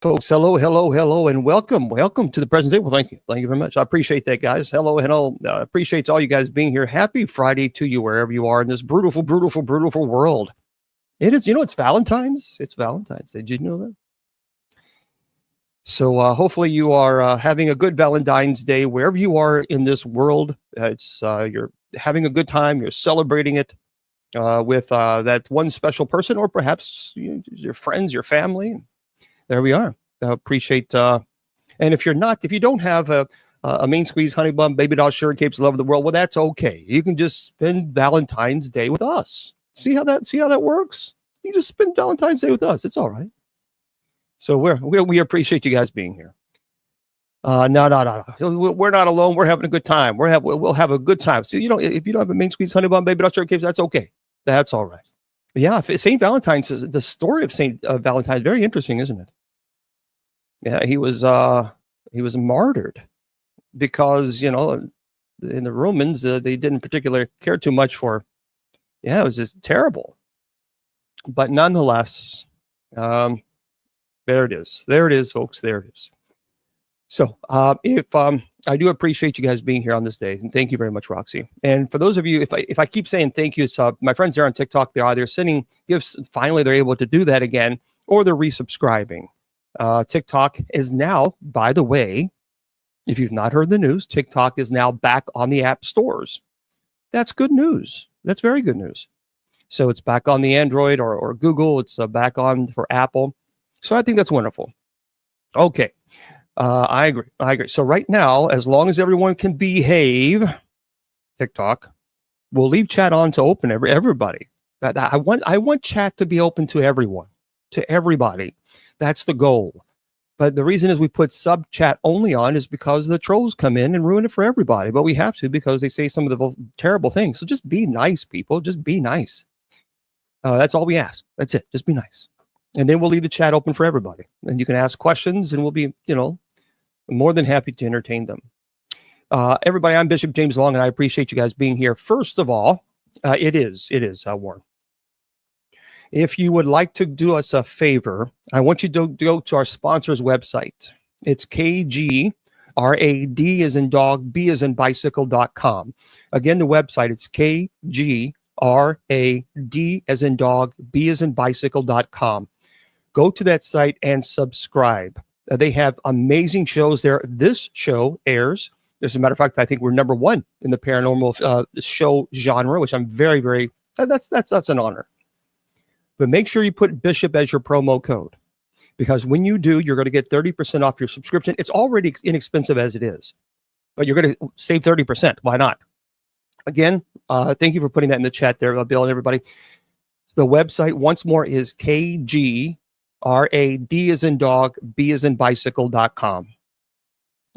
folks. Hello, and welcome to the present table. Thank you very much. I appreciate that, guys. Hello. Appreciate all you guys being here. Happy Friday to you, wherever you are in this brutal world. It is, it's Valentine's. It's Valentine's Day. Did you know that? So hopefully you are having a good Valentine's Day wherever you are in this world. You're having a good time. You're celebrating it with that one special person, or perhaps your friends, your family. There we are. Appreciate. And if you don't have a main squeeze, honey bun, baby doll, shirt, capes, love of the world, well, that's okay. You can just spend Valentine's Day with us. See how that works? You just spend Valentine's Day with us. It's all right. So we appreciate you guys being here. No. We're not alone. We're having a good time. We'll have a good time. So if you don't have a main squeeze, honey bun, baby doll, shirt, capes, that's okay. That's all right. Yeah, Saint Valentine's, the story of Saint Valentine is very interesting, isn't it? Yeah, he was martyred because in the Romans they didn't particularly care too much for. Yeah, it was just terrible. But nonetheless, there it is, folks. There it is. So if I do appreciate you guys being here on this day, and thank you very much, Roxy. And for those of you, if I keep saying thank you, it's my friends there on TikTok. They're sending gifts. Finally, they're able to do that again, or they're resubscribing. TikTok is now, by the way, if you've not heard the news, TikTok is now back on the app stores. That's good news. That's very good news. So it's back on the Android or Google. It's back on for Apple. So I think that's wonderful. Okay. I agree. So right now, as long as everyone can behave, TikTok, we'll leave chat on to open everybody. I want chat to be open to everyone, to everybody. That's the goal. But the reason is we put sub chat only on is because the trolls come in and ruin it for everybody. But we have to because they say some of the terrible things. So just be nice, people. Just be nice. That's all we ask. That's it. Just be nice. And then we'll leave the chat open for everybody. And you can ask questions and we'll be, more than happy to entertain them. Everybody, I'm Bishop James Long, and I appreciate you guys being here. First of all, it is Warren. If you would like to do us a favor, I want you to go to our sponsor's website. It's KGRAD as in dog, B as in bicycle.com. Again, the website, it's KGRAD as in dog, B as in bicycle.com. Go to that site and subscribe. They have amazing shows there. This show airs. As a matter of fact, I think we're number one in the paranormal show genre, which I'm very, very, that's an honor. But make sure you put Bishop as your promo code, because when you do, you're going to get 30% off your subscription. It's already inexpensive as it is, but you're going to save 30%. Why not? Again, thank you for putting that in the chat there, Bill and everybody. The website, once more, is KGRAD as in dog, B as in bicycle.com.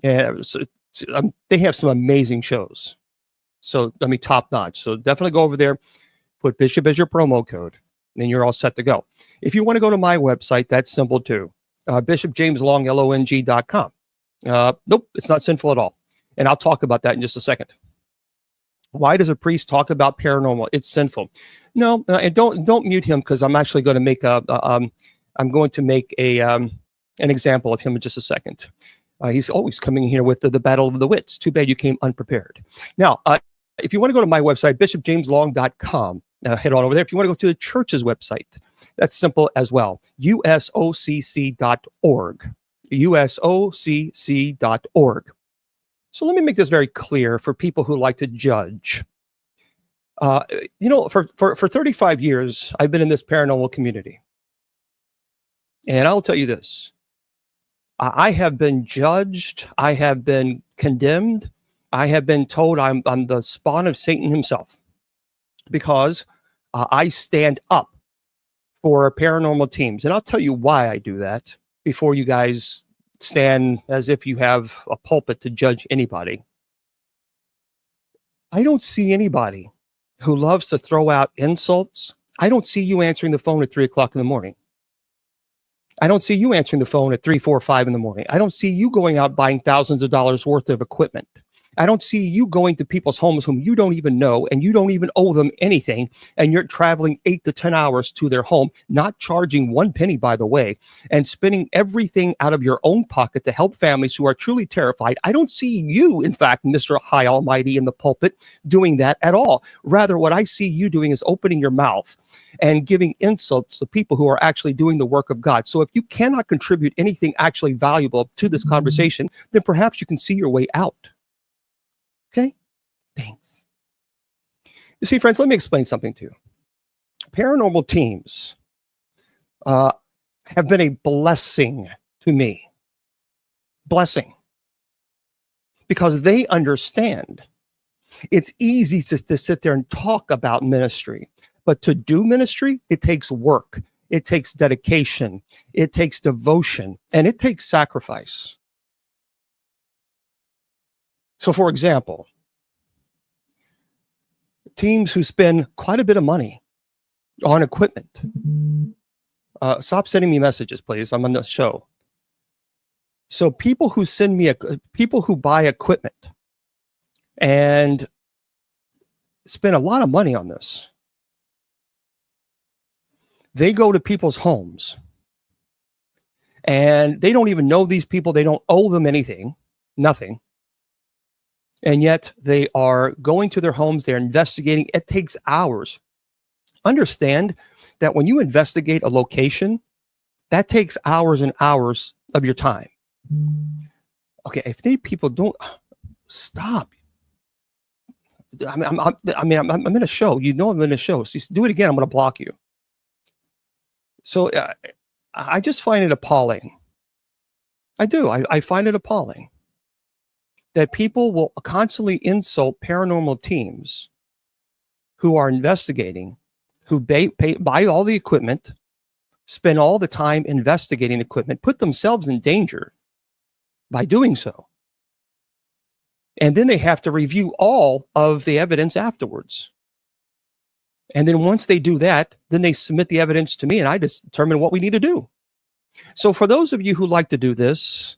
And so, they have some amazing shows. So, top notch. So definitely go over there, put Bishop as your promo code, and you're all set to go. If you want to go to my website, that's simple too. BishopJamesLong.com. Nope, it's not sinful at all. And I'll talk about that in just a second. Why does a priest talk about paranormal? It's sinful. No, and don't mute him, because I'm actually going to make an example of him in just a second. He's always coming here with the battle of the wits. Too bad you came unprepared. Now, if you want to go to my website, BishopJamesLong.com, head on over there. If you want to go to the church's website, that's simple as well. USOCC.org. USOCC.org. So let me make this very clear for people who like to judge. For 35 years, I've been in this paranormal community. And I'll tell you this. I have been judged. I have been condemned. I have been told I'm the spawn of Satan himself, because I stand up for paranormal teams. And I'll tell you why I do that before you guys stand as if you have a pulpit to judge anybody. I don't see anybody who loves to throw out insults. I don't see you answering the phone at 3 o'clock in the morning. I don't see you answering the phone at 3, 4, 5 in the morning. I don't see you going out buying thousands of dollars worth of equipment. I don't see you going to people's homes whom you don't even know and you don't even owe them anything, and you're traveling 8 to 10 hours to their home, not charging one penny, by the way, and spending everything out of your own pocket to help families who are truly terrified. I don't see you, in fact, Mr. High Almighty in the pulpit, doing that at all. Rather, what I see you doing is opening your mouth and giving insults to people who are actually doing the work of God. So if you cannot contribute anything actually valuable to this conversation, then perhaps you can see your way out. Okay? Thanks. You see, friends, let me explain something to you. Paranormal teams have been a blessing to me. Blessing. Because they understand it's easy to sit there and talk about ministry, but to do ministry, it takes work. It takes dedication. It takes devotion, and it takes sacrifice. So, for example, teams who spend quite a bit of money on equipment. Stop sending me messages, please. I'm on the show. So people who send me, people who buy equipment and spend a lot of money on this, they go to people's homes and they don't even know these people. They don't owe them anything, nothing. And yet they are going to their homes, they're investigating. It takes hours. Understand that when you investigate a location, that takes hours and hours of your time. Okay, if they people don't stop. I'm in a show. You know I'm in a show. So do it again, I'm going to block you. So I just find it appalling. I do. I find it appalling that people will constantly insult paranormal teams who are investigating, who buy all the equipment, spend all the time investigating equipment, put themselves in danger by doing so. And then they have to review all of the evidence afterwards. And then once they do that, then they submit the evidence to me and I just determine what we need to do. So for those of you who like to do this,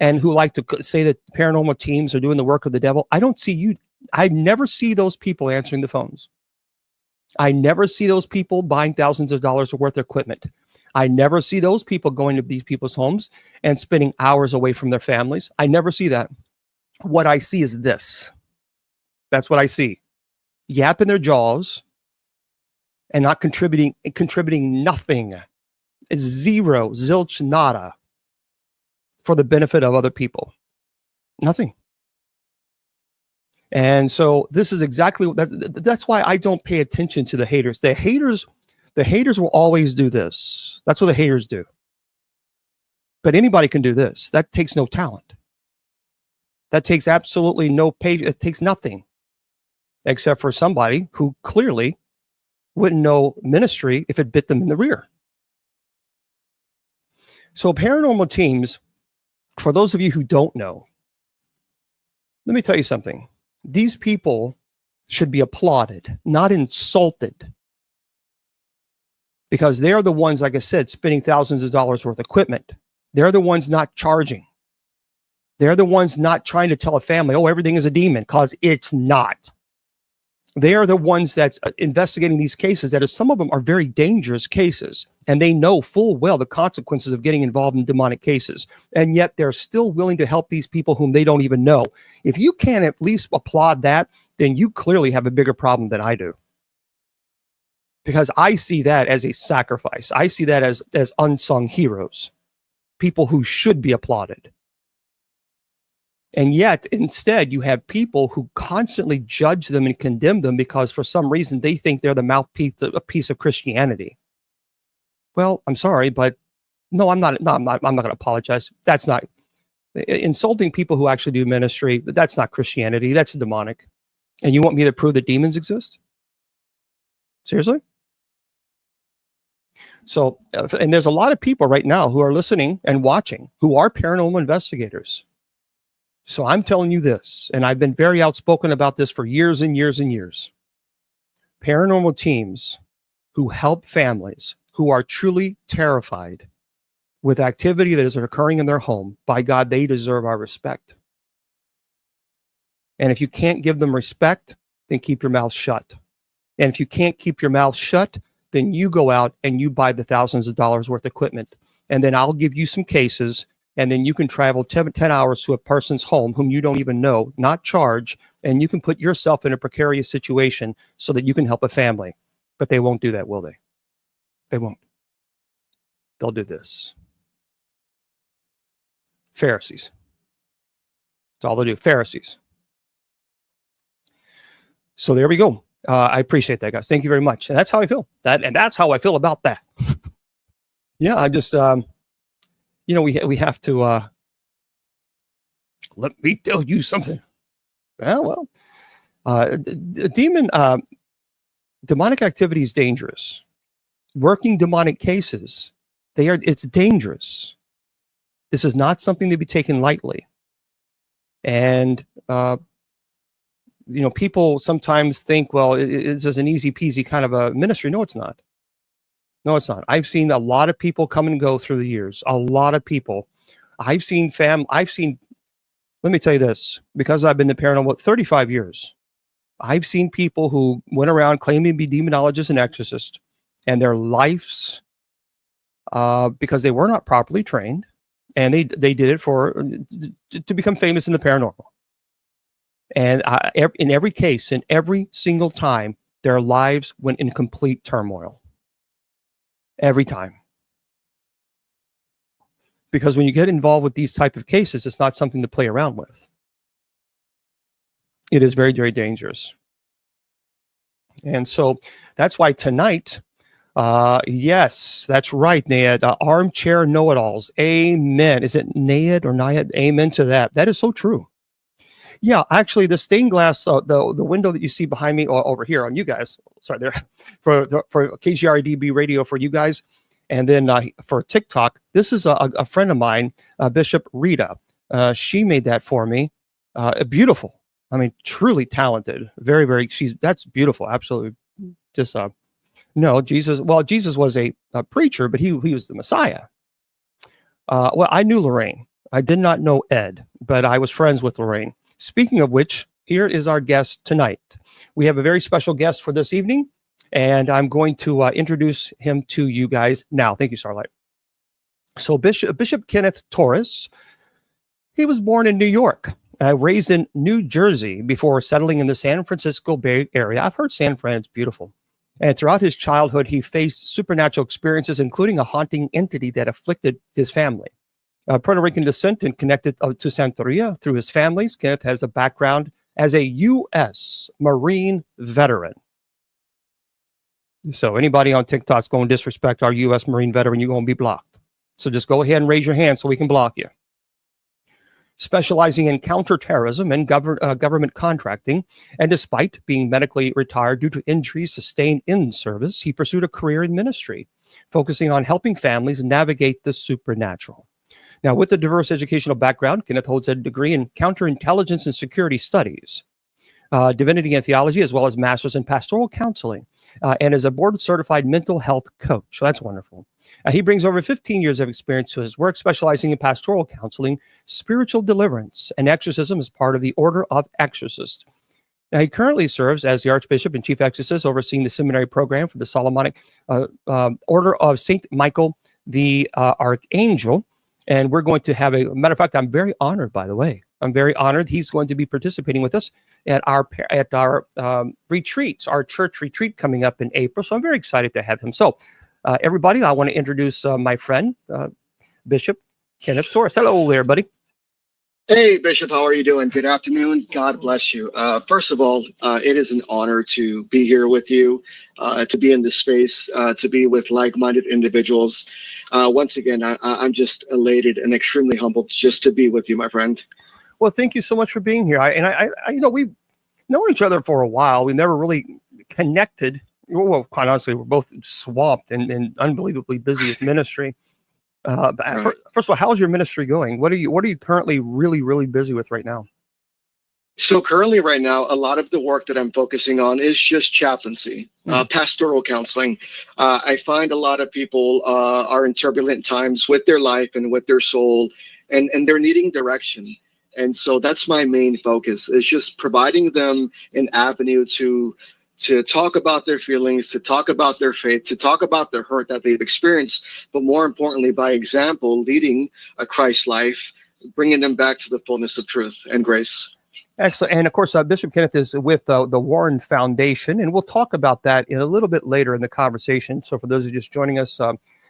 and who like to say that paranormal teams are doing the work of the devil, I don't see you. I never see those people answering the phones. I never see those people buying thousands of dollars worth of equipment. I never see those people going to these people's homes and spending hours away from their families. I never see that. What I see is this. That's what I see. Yapping their jaws and not contributing nothing. Zero, zilch, nada. For the benefit of other people. Nothing. And so this is exactly, that's why I don't pay attention to the haters. The haters will always do this. That's what the haters do. But anybody can do this. That takes no talent. That takes absolutely no pay. It takes nothing. Except for somebody who clearly wouldn't know ministry if it bit them in the rear. So paranormal teams, for those of you who don't know, let me tell you something. These people should be applauded, not insulted. Because they're the ones, like I said, spending thousands of dollars worth of equipment. They're the ones not charging. They're the ones not trying to tell a family, oh, everything is a demon, because it's not. They are the ones that's investigating these cases that some of them are very dangerous cases, and they know full well the consequences of getting involved in demonic cases, and yet they're still willing to help these people whom they don't even know. If you can't at least applaud that, then you clearly have a bigger problem than I do. Because I see that as a sacrifice. I see that as unsung heroes, people who should be applauded. And yet, instead, you have people who constantly judge them and condemn them because for some reason they think they're the mouthpiece of Christianity. Well, I'm sorry, but no, I'm not going to apologize. That's not insulting people who actually do ministry. That's not Christianity. That's demonic. And you want me to prove that demons exist? Seriously? So, and there's a lot of people right now who are listening and watching who are paranormal investigators. So I'm telling you this, and I've been very outspoken about this for years and years and years. Paranormal teams who help families who are truly terrified with activity that is occurring in their home, by God, they deserve our respect. And if you can't give them respect, then keep your mouth shut. And if you can't keep your mouth shut, then you go out and you buy the thousands of dollars worth of equipment. And then I'll give you some cases, and then you can travel 10 hours to a person's home whom you don't even know, not charge, and you can put yourself in a precarious situation so that you can help a family. But they won't do that, will they? They won't. They'll do this. Pharisees. That's all they do. Pharisees. So there we go. I appreciate that, guys. Thank you very much. And that's how I feel. That's how I feel about that. Yeah, I just, we have to, let me tell you something. Demonic activity is dangerous. Working demonic cases, it's dangerous. This is not something to be taken lightly. And, people sometimes think, well, it's just an easy peasy kind of a ministry. No, it's not. No, it's not. I've seen a lot of people come and go through the years. A lot of people. Let me tell you this, because I've been in the paranormal 35 years. I've seen people who went around claiming to be demonologists and exorcists, and their lives, because they were not properly trained, and they did it to become famous in the paranormal. And in every case, in every single time, their lives went in complete turmoil. Every time. Because when you get involved with these type of cases, it's not something to play around with. It is very, very dangerous. And so that's why tonight, yes, that's right, Nayad, armchair know-it-alls. Amen. Is it Nayad or Nayad? Amen to that. That is so true. Yeah, actually, the stained glass, the window that you see behind me, or over here on you guys, sorry, there for KGRDB radio for you guys, and then for TikTok, this is a friend of mine, Bishop Rita. She made that for me. Beautiful. I mean, truly talented. Very, very. That's beautiful. Absolutely. Just no, Jesus. Well, Jesus was a preacher, but he was the Messiah. Well, I knew Lorraine. I did not know Ed, but I was friends with Lorraine. Speaking of which, here is our guest tonight. We have a very special guest for this evening, and I'm going to introduce him to you guys now. Thank you, Starlight. So Bishop Kenneth Torres, he was born in New York, raised in New Jersey before settling in the San Francisco Bay Area. I've heard San Fran is beautiful. And throughout his childhood, he faced supernatural experiences, including a haunting entity that afflicted his family. Puerto Rican descent and connected to Santeria through his families. Kenneth has a background as a U.S. Marine veteran. So anybody on TikTok's going to disrespect our U.S. Marine veteran, you're going to be blocked. So just go ahead and raise your hand so we can block you. Specializing in counterterrorism and government contracting, and despite being medically retired due to injuries sustained in service, he pursued a career in ministry, focusing on helping families navigate the supernatural. Now, with a diverse educational background, Kenneth holds a degree in Counterintelligence and Security Studies, Divinity and Theology, as well as Master's in Pastoral Counselling, and is a board-certified mental health coach. So that's wonderful. He brings over 15 years of experience to his work, specializing in pastoral counseling, spiritual deliverance, and exorcism as part of the Order of Exorcists. Now, he currently serves as the Archbishop and Chief Exorcist, overseeing the seminary program for the Solomonic Order of St. Michael the Archangel. And we're going to have matter of fact, I'm very honored, by the way. I'm very honored. He's going to be participating with us at our retreats, our church retreat coming up in April. So I'm very excited to have him. So everybody, I want to introduce my friend, Bishop Kenneth Torres. Hello there, buddy. Hey, Bishop, how are you doing? Good afternoon. God bless you. First of all, it is an honor to be here with you, to be in this space, to be with like-minded individuals. Once again, I'm just elated and extremely humbled just to be with you, my friend. Well, thank you so much for being here. We've known each other for a while. We never really connected. Well, quite honestly, we're both swamped and unbelievably busy with ministry. Right. First of all, how's your ministry going? What are you currently really, really busy with right now? So currently right now, a lot of the work that I'm focusing on is just chaplaincy, pastoral counseling. I find a lot of people are in turbulent times with their life and with their soul, and they're needing direction. And so that's my main focus, is just providing them an avenue to talk about their feelings, to talk about their faith, to talk about the hurt that they've experienced, but more importantly, by example, leading a Christ life, bringing them back to the fullness of truth and grace. Excellent. And of course, Bishop Kenneth is with the Warren Foundation, and we'll talk about that in a little bit later in the conversation. So for those who are just joining us,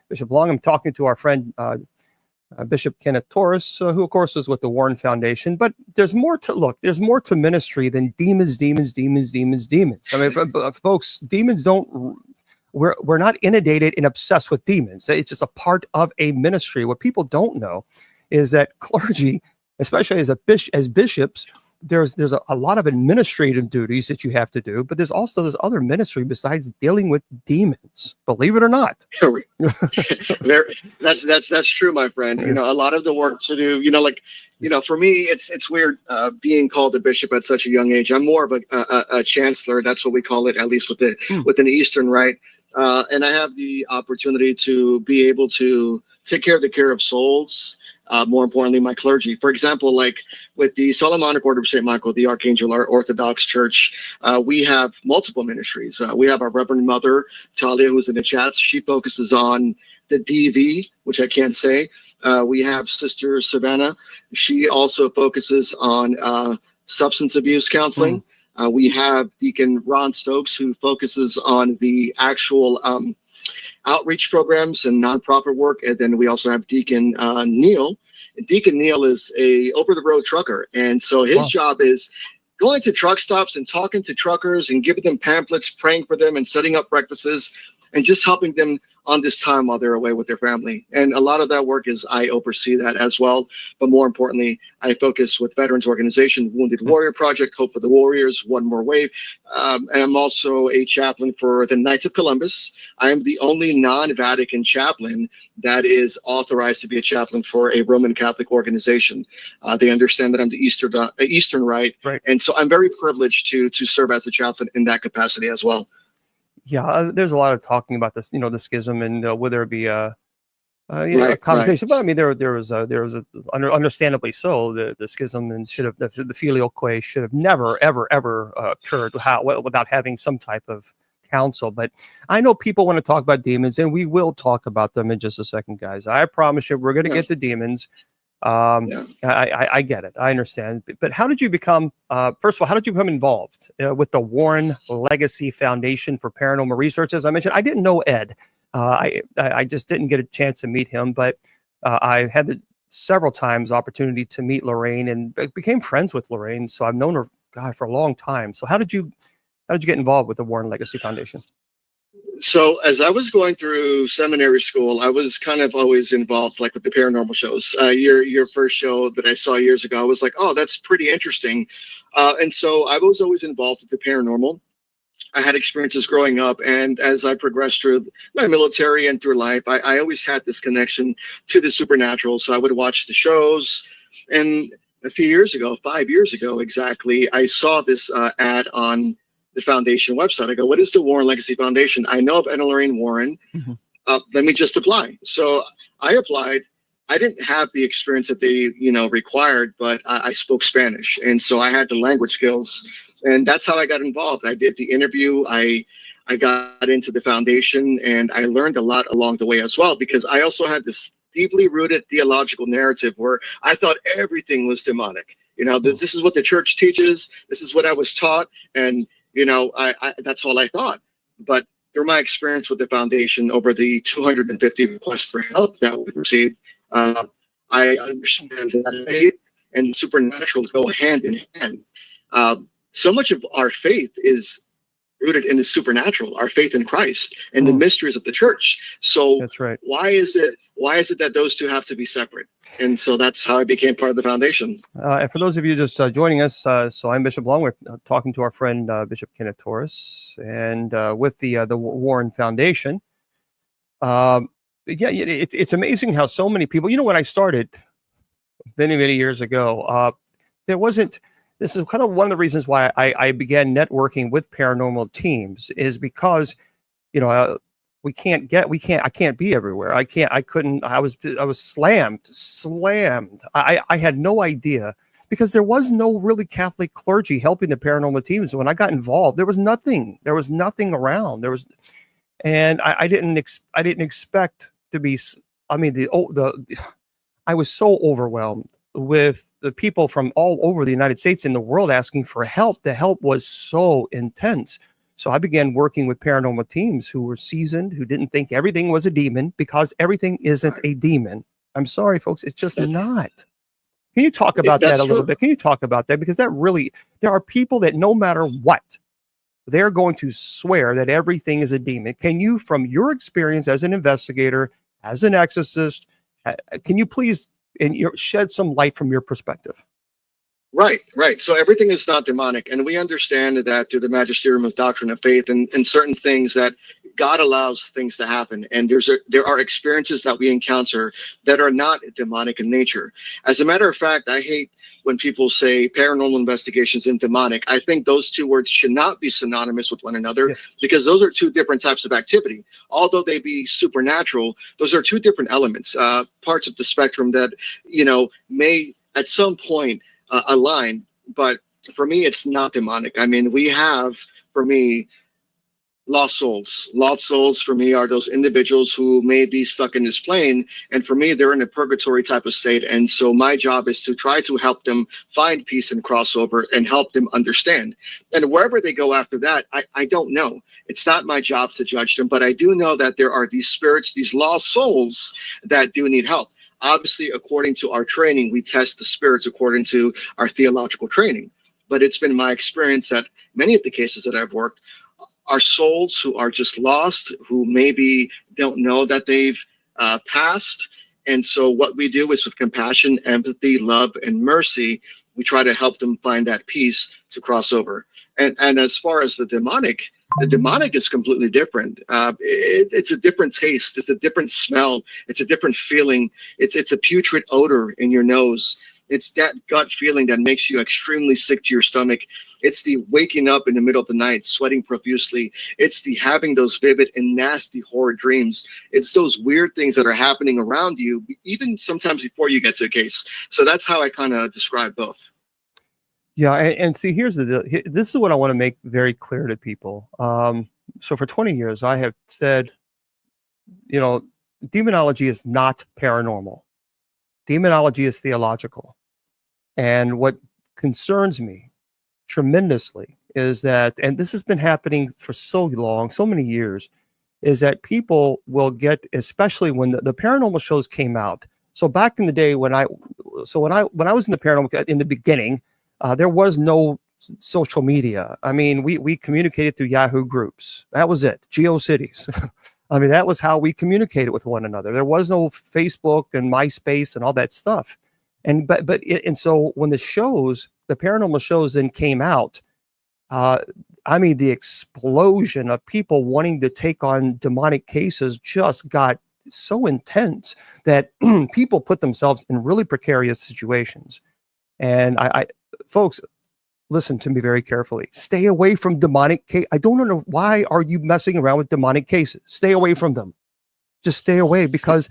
Bishop Long, I'm talking to our friend, Bishop Kenneth Torres, who of course is with the Warren Foundation. But there's more to there's more to ministry than demons. I mean, folks, demons don't, we're not inundated and obsessed with demons. It's just a part of a ministry. What people don't know is that clergy, especially as bishops, there's a lot of administrative duties that you have to do, but there's other ministry besides dealing with demons, believe it or not. That's true, my friend. You know, a lot of the work to do, for me, it's weird being called a bishop at such a young age. I'm more of a chancellor. That's what we call it, at least with an Eastern rite. And I have the opportunity to be able to take care of souls. More importantly, my clergy. For example, like with the Solomonic Order of St. Michael, the Archangel Orthodox Church, we have multiple ministries. We have our Reverend Mother, Talia, who's in the chats. She focuses on the DV, which I can't say. We have Sister Savannah. She also focuses on substance abuse counseling. We have Deacon Ron Stokes, who focuses on the actual outreach programs and nonprofit work. And then we also have Deacon Neil. Deacon Neil is a over-the-road trucker. And so his job is going to truck stops and talking to truckers and giving them pamphlets, praying for them and setting up breakfasts and just helping them on this time while they're away with their family. And a lot of that work is I oversee that as well. But more importantly, I focus with veterans organization, Wounded Warrior Project, Hope for the Warriors, One More Wave. And I'm also a chaplain for the Knights of Columbus. I am the only non-Vatican chaplain that is authorized to be a chaplain for a Roman Catholic organization. They understand that I'm the Eastern Rite. Right. And so I'm very privileged to serve as a chaplain in that capacity as well. Yeah, there's a lot of talking about this, the schism, and whether it be a conversation. But I mean, there was understandably so, the schism, and the filioque should have never ever occurred without having some type of counsel. But I know people want to talk about demons, and we will talk about them in just a second, guys. I promise you, we're going to get to demons. I get it. I understand. But how did you become, first of all, how did you become involved with the Warren Legacy Foundation for Paranormal Research? As I mentioned, I didn't know Ed. I just didn't get a chance to meet him, but I had several times opportunity to meet Lorraine and became friends with Lorraine. So I've known her, God, for a long time. So how did you get involved with the Warren Legacy Foundation? So as I was going through seminary school, I was kind of always involved, like with the paranormal shows. Your first show that I saw years ago, I was like, oh, that's pretty interesting. And so I was always involved with the paranormal. I had experiences growing up, and as I progressed through my military and through life, I always had this connection to the supernatural. So I would watch the shows. And a few years ago, 5 years ago exactly, I saw this ad on the foundation website. I go, what is the Warren Legacy Foundation? I know of Ed and Lorraine Warren. Let me just apply. So I applied. I didn't have the experience that they, required, but I spoke Spanish. And so I had the language skills, and that's how I got involved. I did the interview. I got into the foundation, and I learned a lot along the way as well, because I also had this deeply rooted theological narrative where I thought everything was demonic. This is what the church teaches. This is what I was taught. And I that's all I thought. But through my experience with the foundation over the 250 requests for help that we received, I understand that faith and supernatural go hand in hand. So much of our faith is rooted in the supernatural, our faith in Christ and the mysteries of the church. So that's right. Why is it that those two have to be separate? And so that's how I became part of the foundation. And for those of you just joining us, so I'm Bishop Long. We're talking to our friend Bishop Kenneth Torres, and with the Warren Foundation. It's amazing how so many people. When I started many years ago, there wasn't. This is kind of one of the reasons why I began networking with paranormal teams, is because, I can't be everywhere. I was slammed. I had no idea because there was no really Catholic clergy helping the paranormal teams. When I got involved, there was nothing around. And I didn't expect to be, I mean, I was so overwhelmed with the people from all over the United States and the world asking for help. The help was so intense. So I began working with paranormal teams who were seasoned, who didn't think everything was a demon, because everything isn't a demon. I'm sorry, folks, it's just not. Can you talk about that a little bit? Can you talk about that? Because there are people that no matter what, they're going to swear that everything is a demon. Can you, from your experience as an investigator, as an exorcist, can you please shed some light from your perspective? Right. So everything is not demonic, and we understand that through the magisterium of doctrine of faith and certain things that God allows things to happen, and there are experiences that we encounter that are not demonic in nature. As a matter of fact, I hate when people say paranormal investigations and demonic. I think those two words should not be synonymous with one another, because those are two different types of activity. Although they be supernatural, those are two different elements, parts of the spectrum that may at some point align, but for me, it's not demonic. I mean, we have, for me, lost souls. Lost souls for me are those individuals who may be stuck in this plane, and for me, they're in a purgatory type of state. And so my job is to try to help them find peace and crossover and help them understand. And wherever they go after that, I don't know. It's not my job to judge them, but I do know that there are these spirits, these lost souls that do need help. Obviously, according to our training, we test the spirits according to our theological training. But it's been my experience that many of the cases that I've worked are souls who are just lost, who maybe don't know that they've passed. And so what we do is, with compassion, empathy, love, and mercy, we try to help them find that peace to cross over. And as far as the demonic is completely different. It's a different taste. It's a different smell. It's a different feeling. It's a putrid odor in your nose. It's that gut feeling that makes you extremely sick to your stomach. It's the waking up in the middle of the night, sweating profusely. It's the having those vivid and nasty horror dreams. It's those weird things that are happening around you, even sometimes before you get to a case. So that's how I kind of describe both. Yeah, and see, this is what I want to make very clear to people. So for 20 years, I have said, demonology is not paranormal. Demonology is theological. And what concerns me tremendously is that, and this has been happening for so long, so many years, is that people will get, especially when the paranormal shows came out. So back in the day when I was in the paranormal in the beginning, there was no social media. I mean, we communicated through Yahoo groups. That was it. GeoCities. I mean, that was how we communicated with one another. There was no Facebook and MySpace and all that stuff. And so when the paranormal shows then came out, I mean, the explosion of people wanting to take on demonic cases just got so intense that people put themselves in really precarious situations. And I folks, listen to me very carefully. Stay away from demonic cases. I don't know why are you messing around with demonic cases. Stay away from them. Just stay away, because,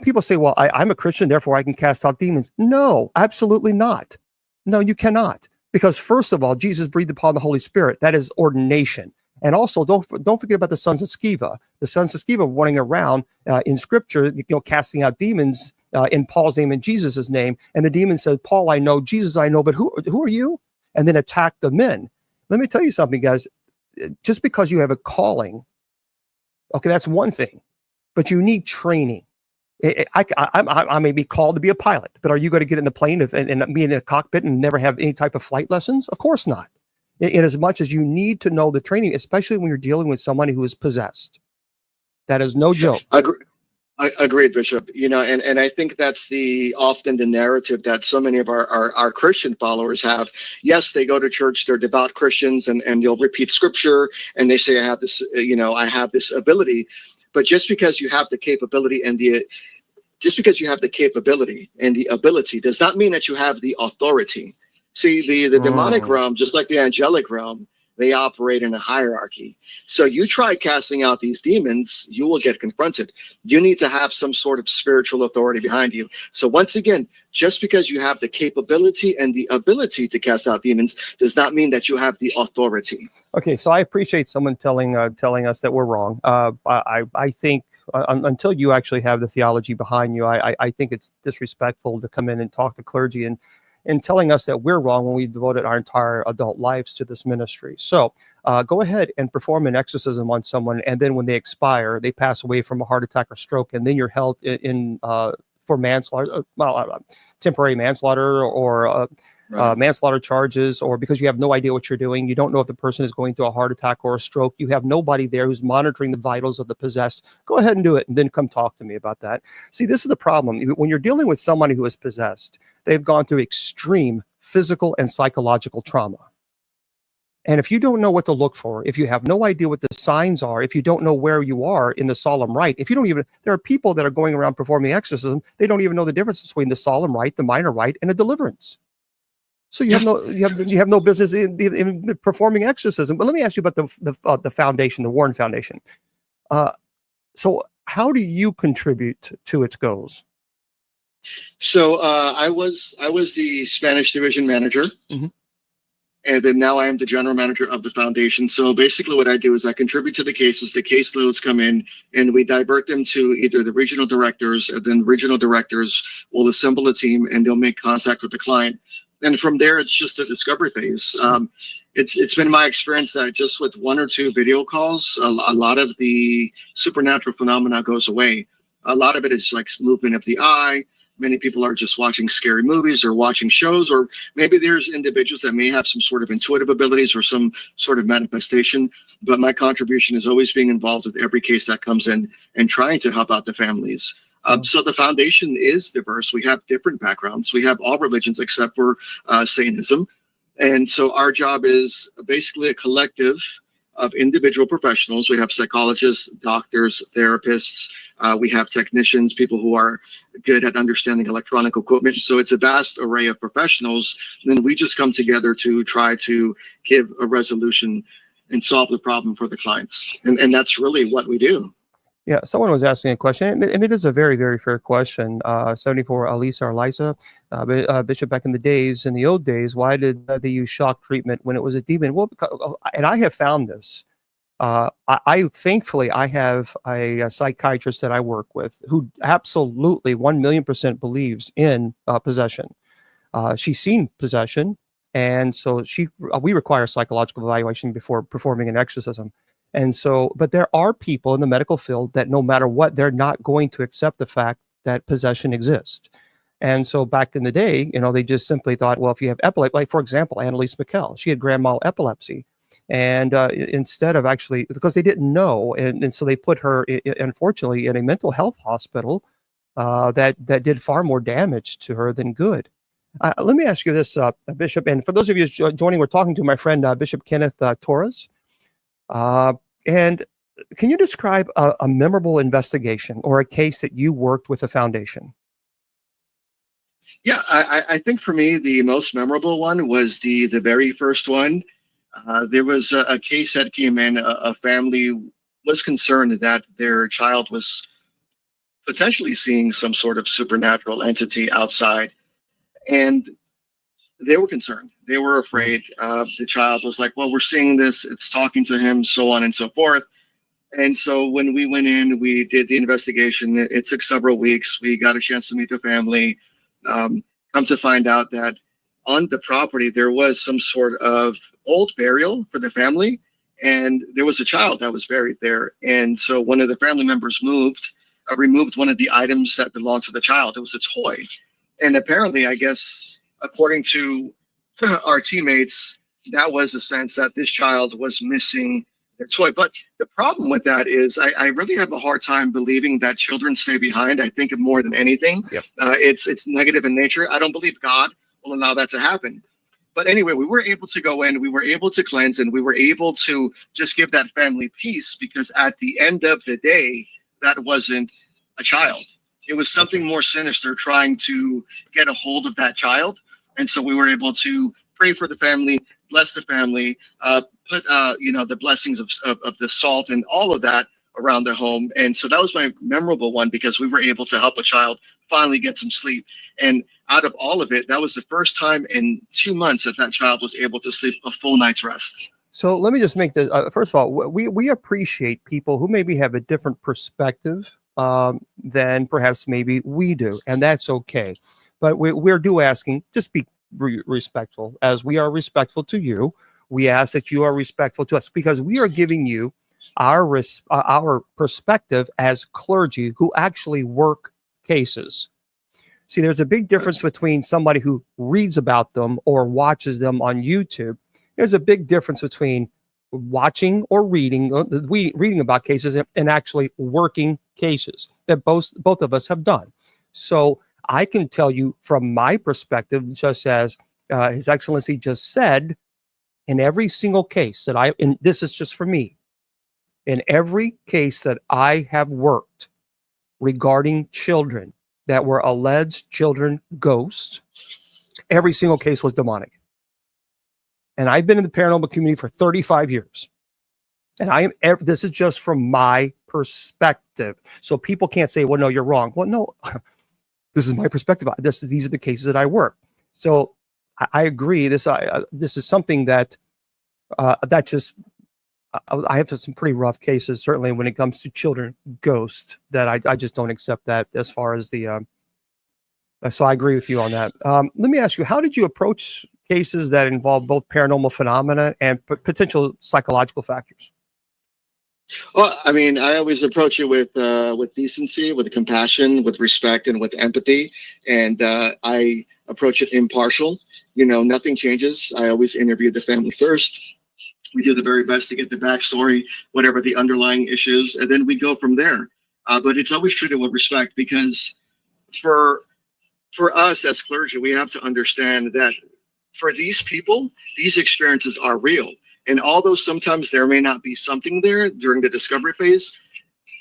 people say, well, I'm a Christian, therefore I can cast out demons. No, absolutely not. No, you cannot. Because first of all, Jesus breathed upon the Holy Spirit. That is ordination. And also, don't forget about the sons of Sceva. The sons of Sceva running around in Scripture, casting out demons in Paul's name and Jesus' name. And the demon said, Paul, I know, Jesus, I know, but who are you? And then attack the men. Let me tell you something, guys. Just because you have a calling, okay, that's one thing, but you need training. I may be called to be a pilot, but are you going to get in the plane and be in a cockpit and never have any type of flight lessons? Of course not. In as much as you need to know the training, especially when you're dealing with somebody who is possessed. That is no joke. I agree, Bishop. And I think that's often the narrative that so many of our Christian followers have. Yes, they go to church, they're devout Christians, and they'll repeat scripture, and they say, I have this ability. But just because you have the capability and the ability does not mean that you have the authority. See, the demonic realm, just like the angelic realm, They operate in a hierarchy. So you try casting out these demons, you will get confronted. You need to have some sort of spiritual authority behind you. So once again, just because you have the capability and the ability to cast out demons does not mean that you have the authority. Okay, so I appreciate someone telling us that we're wrong. I think until you actually have the theology behind you, I think it's disrespectful to come in and talk to clergy and telling us that we're wrong when we devoted our entire adult lives to this ministry. So go ahead and perform an exorcism on someone, and then when they expire, they pass away from a heart attack or stroke, and then you're held in for manslaughter, temporary manslaughter, or manslaughter charges, or because you have no idea what you're doing. You don't know if the person is going through a heart attack or a stroke. You have nobody there who's monitoring the vitals of the possessed. Go ahead and do it, and then come talk to me about that. See, this is the problem. When you're dealing with somebody who is possessed, they've gone through extreme physical and psychological trauma. And if you don't know what to look for, if you have no idea what the signs are, if you don't know where you are in the solemn rite, if you don't even, there are people that are going around performing exorcism, they don't even know the difference between the solemn rite, the minor rite, and a deliverance. So you have no business in performing exorcism. But let me ask you about the foundation, the Warren Foundation. So how do you contribute to its goals? So I was the Spanish division manager, and then now I am the general manager of the foundation. So basically, what I do is I contribute to the cases. The caseloads come in, and we divert them to either the regional directors, and then regional directors will assemble a team, and they'll make contact with the client. And from there, it's just a discovery phase. It's been my experience that just with one or two video calls, a lot of the supernatural phenomena goes away. A lot of it is like movement of the eye. Many people are just watching scary movies or watching shows, or maybe there's individuals that may have some sort of intuitive abilities or some sort of manifestation. But my contribution is always being involved with every case that comes in and trying to help out the families. So the foundation is diverse. We have different backgrounds. We have all religions except for Satanism. And so our job is basically a collective of individual professionals. We have psychologists, doctors, therapists. We have technicians, people who are good at understanding electronic equipment. So it's a vast array of professionals. And then we just come together to try to give a resolution and solve the problem for the clients. And that's really what we do. Yeah, someone was asking a question, and it is a very, very fair question. 74 Alisa or Lisa, Bishop, back in the old days, why did they use shock treatment when it was a demon? Well, because, and I have found this. Thankfully, I have a psychiatrist that I work with who absolutely 1,000,000% believes in possession. She's seen possession, and so we require psychological evaluation before performing an exorcism. And so, but there are people in the medical field that no matter what, they're not going to accept the fact that possession exists. And so back in the day, they just simply thought, well, if you have epilepsy, like for example, Annalise McKell, she had grand mal epilepsy. And instead of actually, because they didn't know, and so they put her, unfortunately, in a mental health hospital that did far more damage to her than good. Let me ask you this, Bishop, and for those of you joining, we're talking to my friend, Bishop Kenneth Torres. And can you describe a memorable investigation or a case that you worked with the foundation? Yeah, I think for me, the most memorable one was the very first one. There was a case that came in. A family was concerned that their child was potentially seeing some sort of supernatural entity outside. And they were concerned. They were afraid. The child was like, well, we're seeing this. It's talking to him, so on and so forth. And so when we went in, we did the investigation. It took several weeks. We got a chance to meet the family. Come to find out that on the property, there was some sort of old burial for the family. And there was a child that was buried there. And so one of the family members removed one of the items that belonged to the child. It was a toy. And apparently, I guess, according to our teammates, that was a sense that this child was missing their toy. But the problem with that is I really have a hard time believing that children stay behind. I think more than anything, Yep. It's negative in nature. I don't believe God will allow that to happen. But anyway, we were able to go in, we were able to cleanse, and we were able to just give that family peace, because at the end of the day, that wasn't a child. It was something more sinister trying to get a hold of that child. And so we were able to pray for the family, bless the family, put the blessings of the salt and all of that around the home. And so that was my memorable one, because we were able to help a child finally get some sleep. And out of all of it, that was the first time in 2 months that child was able to sleep a full night's rest. So let me just make this, first of all, we appreciate people who maybe have a different perspective than perhaps maybe we do, and that's okay. But we're asking, just be respectful, as we are respectful to you. We ask that you are respectful to us, because we are giving you our perspective as clergy who actually work cases. See, there's a big difference between somebody who reads about them or watches them on YouTube. There's a big difference between watching or reading about cases and actually working cases that both of us have done. So I can tell you from my perspective, just as His Excellency just said, in every single case that and this is just for me, in every case that I have worked regarding children that were alleged children ghosts, every single case was demonic. And I've been in the paranormal community for 35 years. And this is just from my perspective. So people can't say, well, no, you're wrong. Well, no, this is my perspective. These are the cases that I work. So I agree. This is something that I have some pretty rough cases, certainly when it comes to children ghosts, that I just don't accept that as far as the, so I agree with you on that. Let me ask you, how did you approach cases that involve both paranormal phenomena and potential psychological factors? Well, I mean, I always approach it with decency, with compassion, with respect, and with empathy. And I approach it impartial. Nothing changes. I always interview the family first. We do the very best to get the backstory, whatever the underlying issues, and then we go from there. But it's always treated with respect, because for us as clergy, we have to understand that for these people, these experiences are real. And although sometimes there may not be something there during the discovery phase,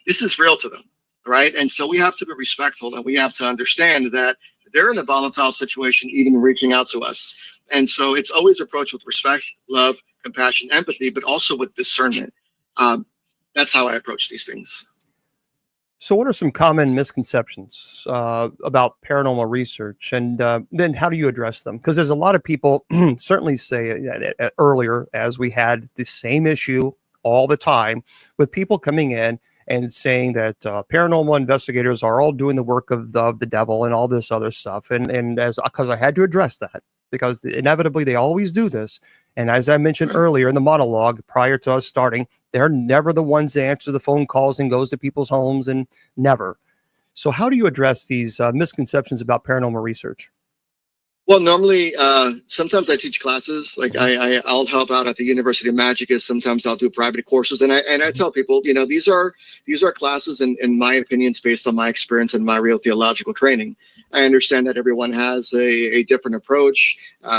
this is real to them, right? And so we have to be respectful, and we have to understand that they're in a volatile situation, even reaching out to us. And so it's always approached with respect, love, compassion, empathy, but also with discernment. That's how I approach these things. So what are some common misconceptions about paranormal research, and then how do you address them? Because there's a lot of people certainly say earlier, as we had the same issue all the time with people coming in and saying that paranormal investigators are all doing the work of the devil and all this other stuff. And because I had to address that, because inevitably they always do this. And as I mentioned earlier in the monologue prior to us starting, they're never the ones that answer the phone calls and goes to people's homes, and never. So how do you address these misconceptions about paranormal research? Well, normally, sometimes I teach classes. Like I'll help out at the University of Magicus. Sometimes I'll do private courses, and I tell people, these are classes, in my opinions, based on my experience and my real theological training. I understand that everyone has a different approach.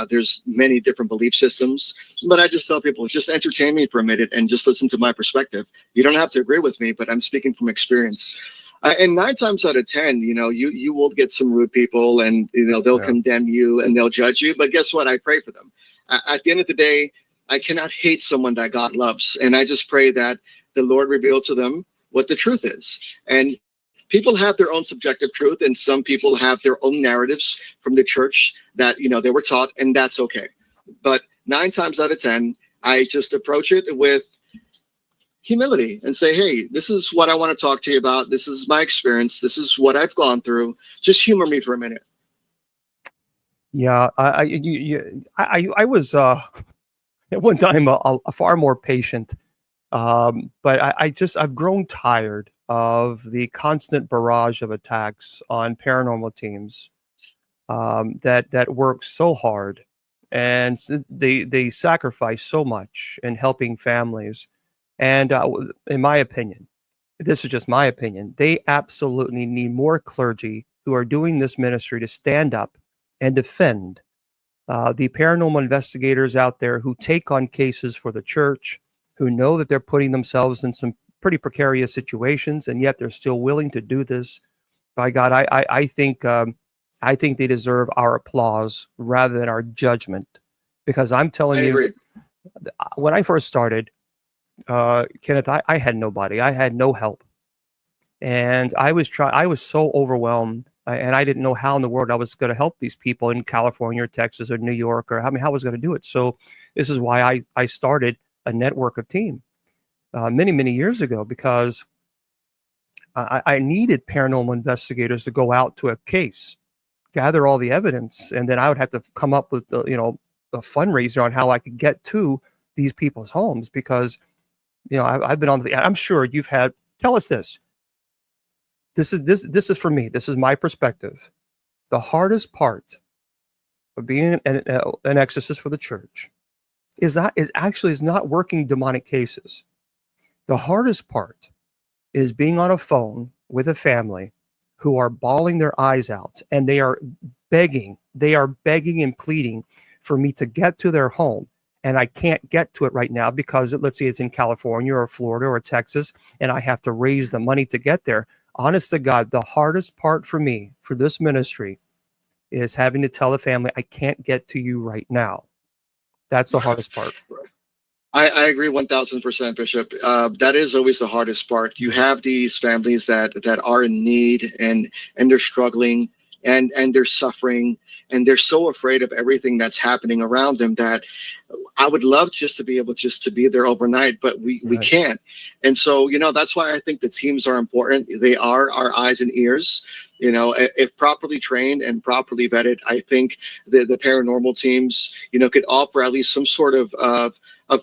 There's many different belief systems, but I just tell people, just entertain me for a minute and just listen to my perspective. You don't have to agree with me, but I'm speaking from experience. And 9 times out of 10, you will get some rude people, and they'll condemn you and they'll judge you. But guess what? I pray for them. At the end of the day, I cannot hate someone that God loves, and I just pray that the Lord reveal to them what the truth is. And people have their own subjective truth, and some people have their own narratives from the church that they were taught, and that's okay. But 9 times out of 10, I just approach it with humility and say, hey, this is what I want to talk to you about. This is my experience. This is what I've gone through. Just humor me for a minute. Yeah, I was at one time a far more patient, but I've grown tired of the constant barrage of attacks on paranormal teams that work so hard, and they sacrifice so much in helping families. And in my opinion, this is just my opinion, they absolutely need more clergy who are doing this ministry to stand up and defend the paranormal investigators out there who take on cases for the church, who know that they're putting themselves in some pretty precarious situations, and yet they're still willing to do this. By God, I think they deserve our applause rather than our judgment, because I'm telling you, when I first started, Kenneth, I had nobody. I had no help. And I was so overwhelmed, and I didn't know how in the world I was going to help these people in California or Texas or New York, or how I was going to do it. So this is why I started a network of team many, many years ago, because I needed paranormal investigators to go out to a case, gather all the evidence, and then I would have to come up with a fundraiser on how I could get to these people's homes, because I've been on the. I'm sure you've had. Tell us this. This is for me. This is my perspective. The hardest part of being an exorcist for the church is not working demonic cases. The hardest part is being on a phone with a family who are bawling their eyes out, and they are begging and pleading for me to get to their home. And I can't get to it right now because let's say it's in California or Florida or Texas, and I have to raise the money to get there. Honest to God, the hardest part for me, for this ministry, is having to tell the family, I can't get to you right now. That's the hardest part. I agree 1000%, Bishop. That is always the hardest part. You have these families that are in need, and they're struggling, and they're suffering, and they're so afraid of everything that's happening around them that I would love just to be able just to be there overnight, but we can't. And so, that's why I think the teams are important. They are our eyes and ears. If properly trained and properly vetted, I think the paranormal teams, could offer at least some sort of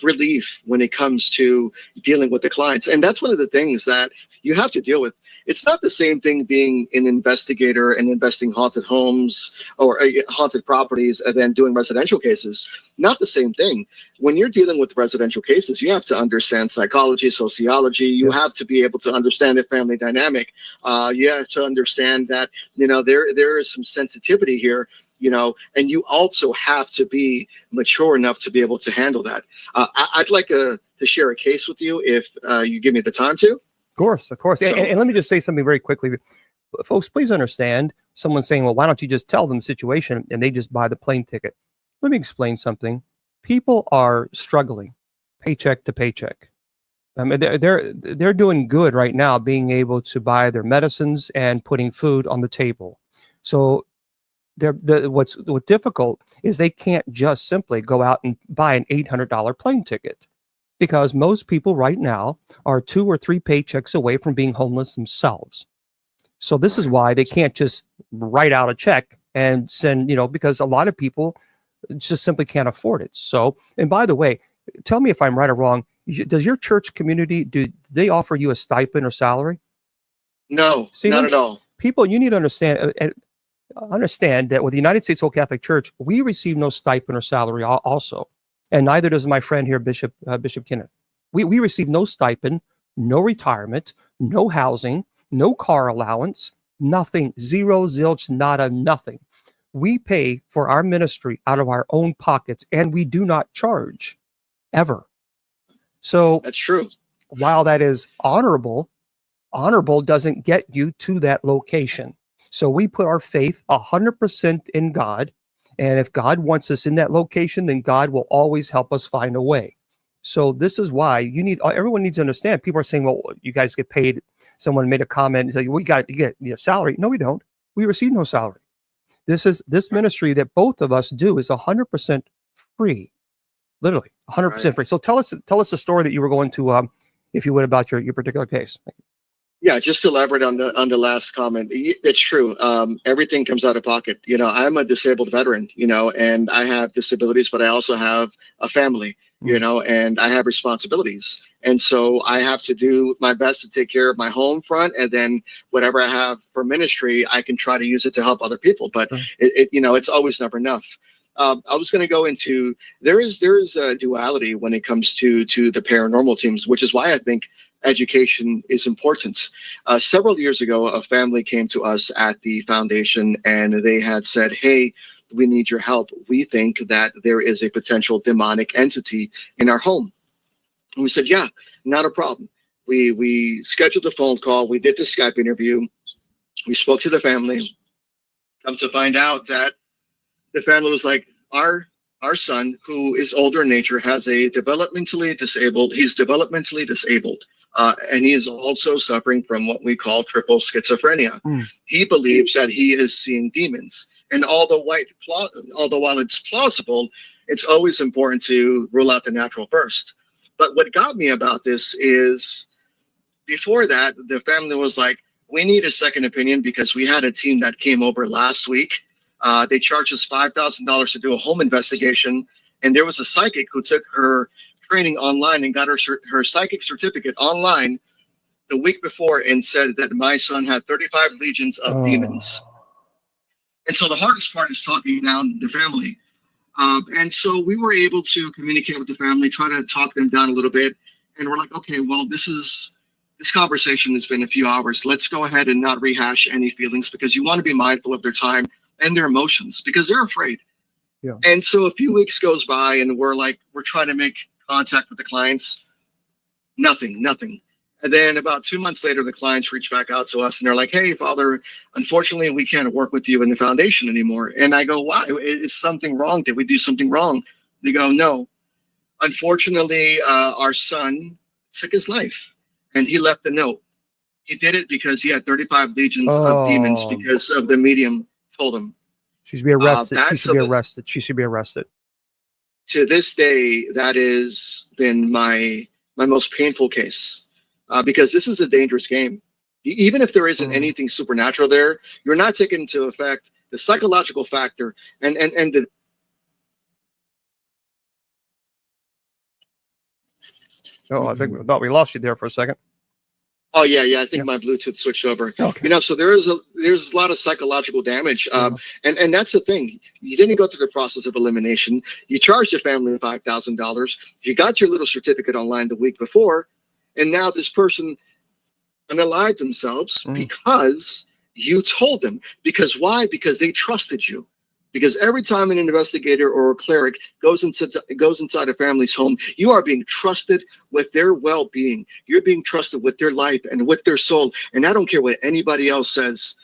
relief when it comes to dealing with the clients. And that's one of the things that you have to deal with. It's not the same thing being an investigator and investing haunted homes or haunted properties and then doing residential cases. Not the same thing. When you're dealing with residential cases, you have to understand psychology, sociology. You have to be able to understand the family dynamic. You have to understand that, there is some sensitivity here, and you also have to be mature enough to be able to handle that. I'd like to share a case with you if you give me the time to. Of course. So, and let me just say something very quickly. Folks, please understand, someone saying, well, why don't you just tell them the situation and they just buy the plane ticket? Let me explain something. People are struggling paycheck to paycheck. I mean, they're doing good right now, being able to buy their medicines and putting food on the table. So what's difficult is they can't just simply go out and buy an $800 plane ticket, because most people right now are 2 or 3 paychecks away from being homeless themselves. So this is why they can't just write out a check and send, because a lot of people just simply can't afford it. So, and by the way, tell me if I'm right or wrong. Does your church community, do they offer you a stipend or salary? No, not at all. People, you need to understand that with the United States Whole Catholic Church, we receive no stipend or salary also. And neither does my friend here, Bishop Kenneth. We receive no stipend, no retirement, no housing, no car allowance, nothing, zero, zilch, nada, nothing. We pay for our ministry out of our own pockets, and we do not charge, ever. So that's true. While that is honorable doesn't get you to that location. So we put our faith 100% in God. And if God wants us in that location, then God will always help us find a way. So this is why everyone needs to understand. People are saying, well, you guys get paid. Someone made a comment and said, you get salary. No, we don't. We receive no salary. This ministry that both of us do is 100% free, literally 100% free. So tell us the story that you were going to, if you would, about your particular case. Yeah, just to elaborate on the last comment, it's true. Everything comes out of pocket. I'm a disabled veteran, and I have disabilities, but I also have a family, and I have responsibilities. And so I have to do my best to take care of my home front, and then whatever I have for ministry, I can try to use it to help other people. But it's always never enough. I was going to go into there is a duality when it comes to the paranormal teams, which is why I think education is important. Several years ago, a family came to us at the foundation, and they had said, hey, we need your help. We think that there is a potential demonic entity in our home. And we said, yeah, not a problem. We scheduled a phone call. We did the Skype interview. We spoke to the family. Come to find out that the family was like, our our son, who is older in nature, has a developmentally disabled. He's developmentally disabled, and he is also suffering from what we call triple schizophrenia. He believes that he is seeing demons, and although while it's plausible, it's always important to rule out the natural first. But what got me about this is, before that, the family was like, we need a second opinion because we had a team that came over last week. They charged us $5,000 to do a home investigation. And there was a psychic who took her training online and got her psychic certificate online the week before and said that my son had 35 legions of demons. And so the hardest part is talking down the family. And so we were able to communicate with the family, try to talk them down a little bit. And we're like, okay, well, this conversation has been a few hours. Let's go ahead and not rehash any feelings, because you want to be mindful of their time and their emotions, because they're afraid. Yeah. And so a few weeks goes by and we're trying to make contact with the clients. Nothing. And then about 2 months later, the clients reach back out to us and they're like, hey, Father, unfortunately, we can't work with you in the foundation anymore. And I go, why? Is something wrong? Did we do something wrong? They go, no. Unfortunately, our son took his life, and he left a note. He did it because he had 35 legions of demons because of the medium told him. She should be arrested. She should be arrested. She should be arrested. To this day, that has been my most painful case, because this is a dangerous game. Even if there isn't anything supernatural there, you're not taking into effect the psychological factor and the. I thought we lost you there for a second. Oh yeah. I think my Bluetooth switched over. Okay. So there's a lot of psychological damage, and that's the thing. You didn't go through the process of elimination. You charged your family $5,000. You got your little certificate online the week before, and now this person unalived themselves because you told them. Because why? Because they trusted you. Because every time an investigator or a cleric goes inside a family's home, you are being trusted with their well-being. You're being trusted with their life and with their soul. And I don't care what anybody else says.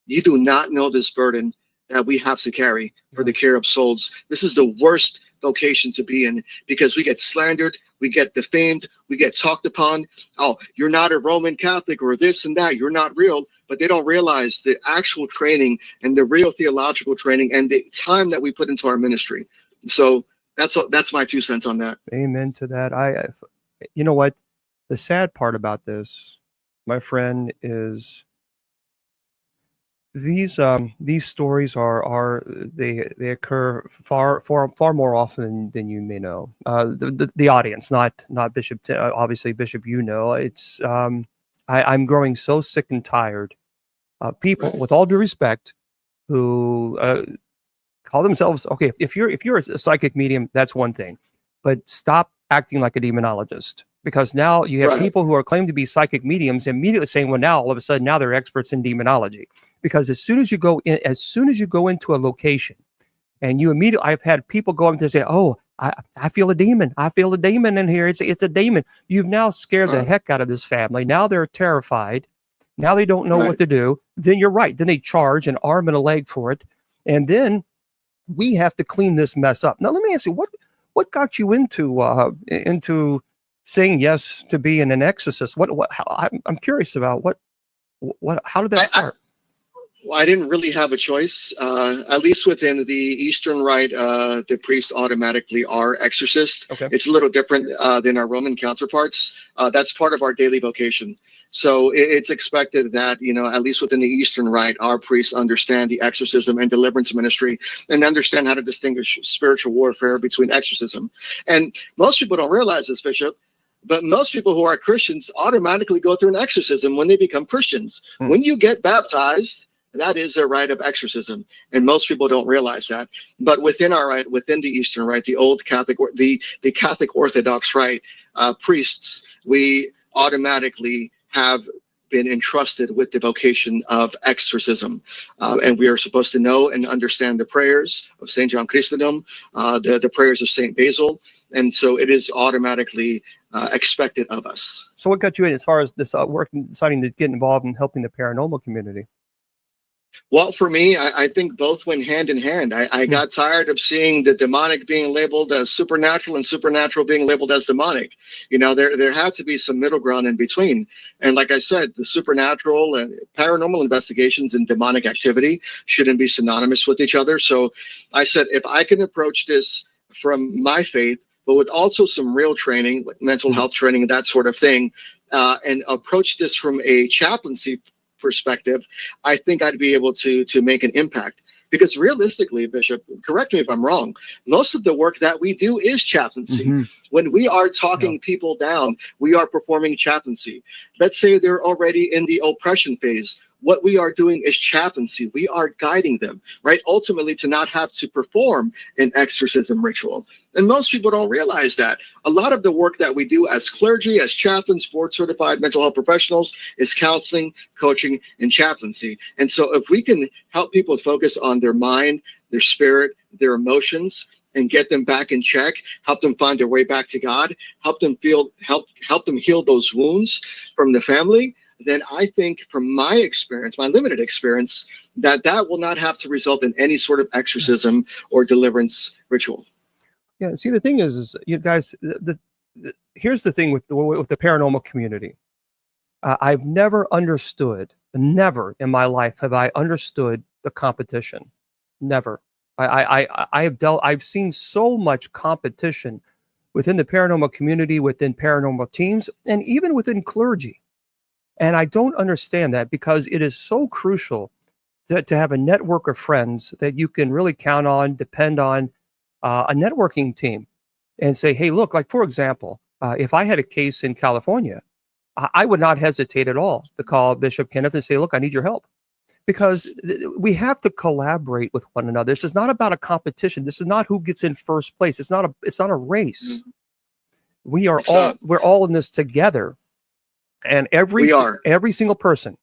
You do not know this burden that we have to carry for the care of souls. This is the worst vocation to be in, because we get slandered, we get defamed, we get talked upon. Oh, you're not a Roman Catholic or this and that. You're not real. But they don't realize the actual training and the real theological training and the time that we put into our ministry. So that's my 2 cents on that. Amen to that. You know what? The sad part about this, my friend, is these stories they occur far more often than you may know. The audience, not Bishop. Obviously, Bishop, you know, it's. I'm growing so sick and tired of people, with all due respect, who call themselves, okay, if you're a psychic medium, that's one thing, but stop acting like a demonologist, because now you have people who are claimed to be psychic mediums immediately saying, well, now all of a sudden now they're experts in demonology. Because as soon as you go into a location, and I've had people go up and say, oh, I feel a demon. I feel a demon in here. It's a demon. You've now scared the heck out of this family. Now they're terrified. Now they don't know what to do. Then you're right. Then they charge an arm and a leg for it. And then we have to clean this mess up. Now, let me ask you, what got you into saying yes to being an exorcist? I'm curious about how did that start? I didn't really have a choice. At least within the Eastern Rite, the priests automatically are exorcists. Okay. It's a little different than our Roman counterparts. That's part of our daily vocation. So it's expected that, at least within the Eastern Rite, our priests understand the exorcism and deliverance ministry and understand how to distinguish spiritual warfare between exorcism. And most people don't realize this, Bishop, but most people who are Christians automatically go through an exorcism when they become Christians. When you get baptized, that is a rite of exorcism, and most people don't realize that. But within our rite, within the Eastern Rite, the old Catholic, the Catholic Orthodox Rite, priests, we automatically have been entrusted with the vocation of exorcism, and we are supposed to know and understand the prayers of Saint John Chrysostom, the prayers of Saint Basil, and so it is automatically expected of us. So, what got you in as far as this work, deciding to get involved in helping the paranormal community? Well, for me, I think both went hand in hand. I got tired of seeing the demonic being labeled as supernatural and supernatural being labeled as demonic. There had to be some middle ground in between. And like I said, the supernatural and paranormal investigations and demonic activity shouldn't be synonymous with each other. So I said, if I can approach this from my faith, but with also some real training, like mental health training, that sort of thing, and approach this from a chaplaincy perspective, I think I'd be able to make an impact. Because realistically, Bishop, correct me if I'm wrong, most of the work that we do is chaplaincy. When we are talking people down, we are performing chaplaincy. Let's say they're already in the oppression phase. What we are doing is chaplaincy. We are guiding them, right? Ultimately, to not have to perform an exorcism ritual. And most people don't realize that. A lot of the work that we do as clergy, as chaplains, board-certified mental health professionals, is counseling, coaching, and chaplaincy. And so if we can help people focus on their mind, their spirit, their emotions, and get them back in check, help them find their way back to God, help them heal those wounds from the family, then I think from my experience, my limited experience, that will not have to result in any sort of exorcism or deliverance ritual. Yeah. See, the thing is you guys, here's the thing with the paranormal community. I've never in my life have I understood the competition. Never. I've seen so much competition within the paranormal community, within paranormal teams, and even within clergy. And I don't understand that, because it is so crucial to have a network of friends that you can really count on, depend on, a networking team, and say, hey, look, like, for example, if I had a case in California, I would not hesitate at all to call Bishop Kenneth and say, look, I need your help. Because we have to collaborate with one another. This is not about a competition. This is not who gets in first place. It's not a race. We're all in this together. And every single person,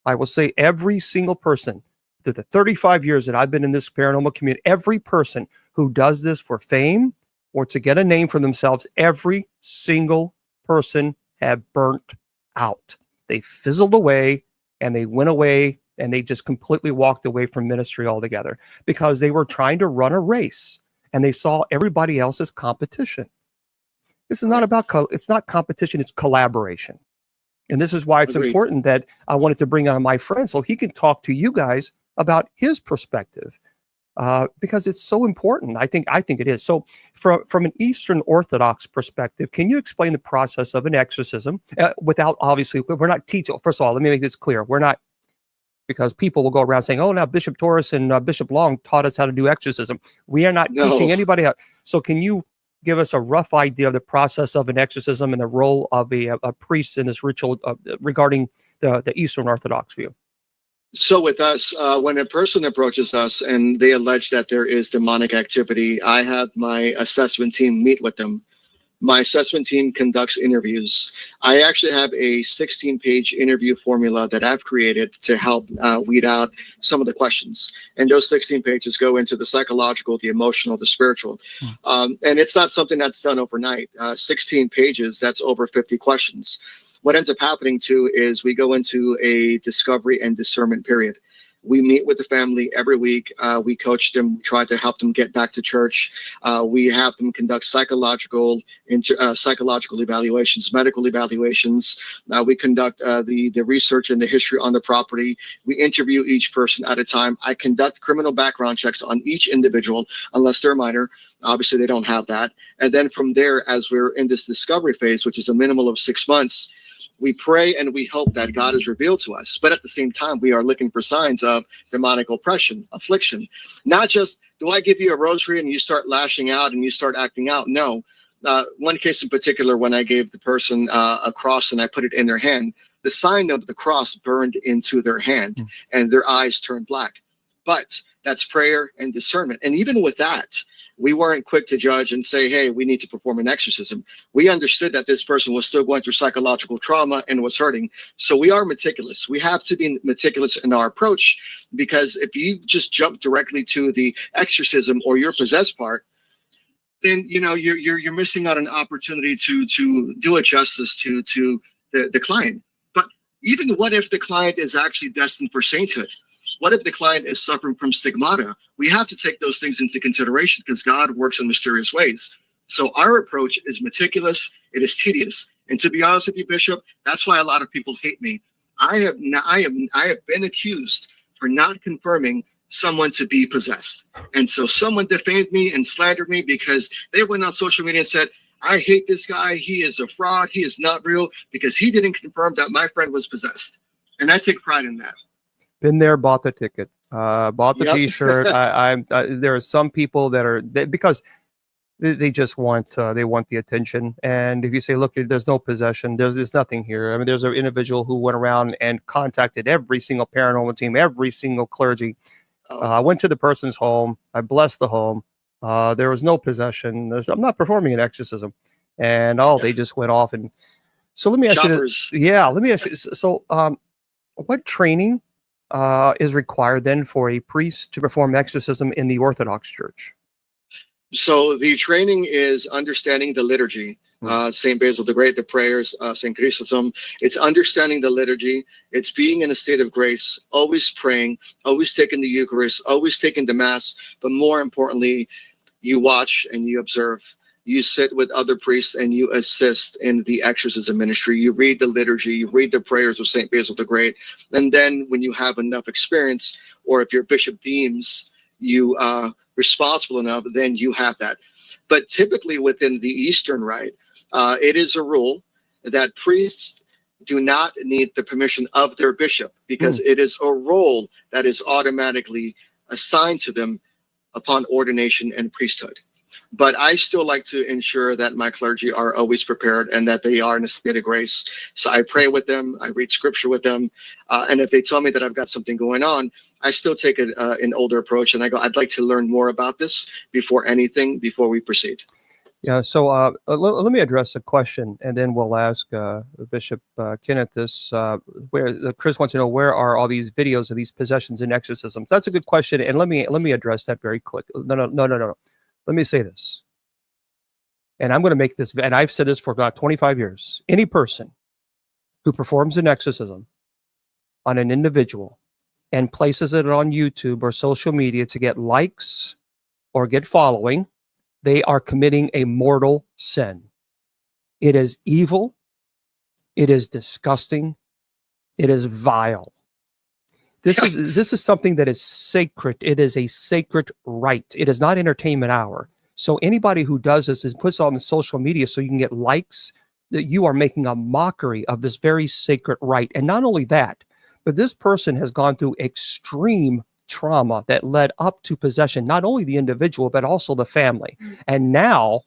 I will say every single person, through the 35 years that I've been in this paranormal community, every person who does this for fame or to get a name for themselves, every single person have burnt out. They fizzled away, and they went away, and they just completely walked away from ministry altogether, because they were trying to run a race and they saw everybody else as competition. This is not about, it's not competition, it's collaboration. And this is why it's important that I wanted to bring on my friend so he can talk to you guys about his perspective, because it's so important. I think it is. So from an Eastern Orthodox perspective, can you explain the process of an exorcism without, obviously, we're not teaching. First of all, let me make this clear. We're not, because people will go around saying, oh, now Bishop Torres and Bishop Long taught us how to do exorcism. We are not teaching anybody how. So can you give us a rough idea of the process of an exorcism and the role of a priest in this ritual regarding the Eastern Orthodox view? So with us, when a person approaches us and they allege that there is demonic activity, I have my assessment team meet with them. My assessment team conducts interviews. I actually have a 16-page interview formula that I've created to help weed out some of the questions. And those 16 pages go into the psychological, the emotional, the spiritual. And it's not something that's done overnight. 16 pages, that's over 50 questions. What ends up happening too is we go into a discovery and discernment period. We meet with the family every week. We coach them, try to help them get back to church. We have them conduct psychological evaluations, medical evaluations. We conduct the research and the history on the property. We interview each person at a time. I conduct criminal background checks on each individual, unless they're minor. Obviously, they don't have that. And then from there, as we're in this discovery phase, which is a minimum of 6 months, we pray and we hope that God is revealed to us. But at the same time, we are looking for signs of demonic oppression, affliction. Not just, do I give you a rosary and you start lashing out and you start acting out? No. One case in particular, when I gave the person a cross and I put it in their hand, the sign of the cross burned into their hand and their eyes turned black. But that's prayer and discernment. And even with that, we weren't quick to judge and say, hey, we need to perform an exorcism. We understood that this person was still going through psychological trauma and was hurting. So we are meticulous. We have to be meticulous in our approach, because if you just jump directly to the exorcism or your possessed part, then you're missing out an opportunity to do a justice to the client. But Even what if the client is actually destined for sainthood? What if the client is suffering from stigmata? We have to take those things into consideration because God works in mysterious ways. So our approach is meticulous. It is tedious. And to be honest with you, Bishop, that's why a lot of people hate me. I have been accused for not confirming someone to be possessed. And so someone defamed me and slandered me because they went on social media and said, I hate this guy. He is a fraud. He is not real because he didn't confirm that my friend was possessed. And I take pride in that. Been there, bought the ticket, bought the Yep. T-shirt. There are some people that are because they just want they want the attention. And if you say, look, there's no possession, there's nothing here. I mean, there's an individual who went around and contacted every single paranormal team, every single clergy. I went to the person's home. I blessed the home. There was no possession. I'm not performing an exorcism, and they just went off. And so let me ask you this. Yeah, let me ask you. So, what training is required then for a priest to perform exorcism in the Orthodox Church? So the training is understanding the liturgy, Saint Basil the Great, the prayers, Saint Chrysostom. It's understanding the liturgy. It's being in a state of grace, always praying, always taking the Eucharist, always taking the Mass. But more importantly, you watch and you observe. You sit with other priests and you assist in the exorcism ministry. You read the liturgy, you read the prayers of Saint Basil the Great. And then when you have enough experience, or if your bishop deems you responsible enough, then you have that. But typically within the Eastern Rite, it is a rule that priests do not need the permission of their bishop because it is a role that is automatically assigned to them upon ordination and priesthood. But I still like to ensure that my clergy are always prepared and that they are in a state of grace. So I pray with them, I read scripture with them, and if they tell me that I've got something going on, I still take an older approach and I go, I'd like to learn more about this before we proceed. Yeah, so let me address a question, and then we'll ask Bishop Kenneth this. Where Chris wants to know, where are all these videos of these possessions and exorcisms? That's a good question, and let me address that very quick. No. Let me say this, and I'm going to make this, and I've said this for about 25 years. Any person who performs an exorcism on an individual and places it on YouTube or social media to get likes or get following, they are committing a mortal sin. It is evil. It is disgusting. It is vile. This is something that is sacred. It is a sacred right. It is not entertainment hour. So anybody who does this is puts on the social media so you can get likes, that you are making a mockery of this very sacred right. And not only that, but this person has gone through extreme trauma that led up to possession, not only the individual, but also the family. And now,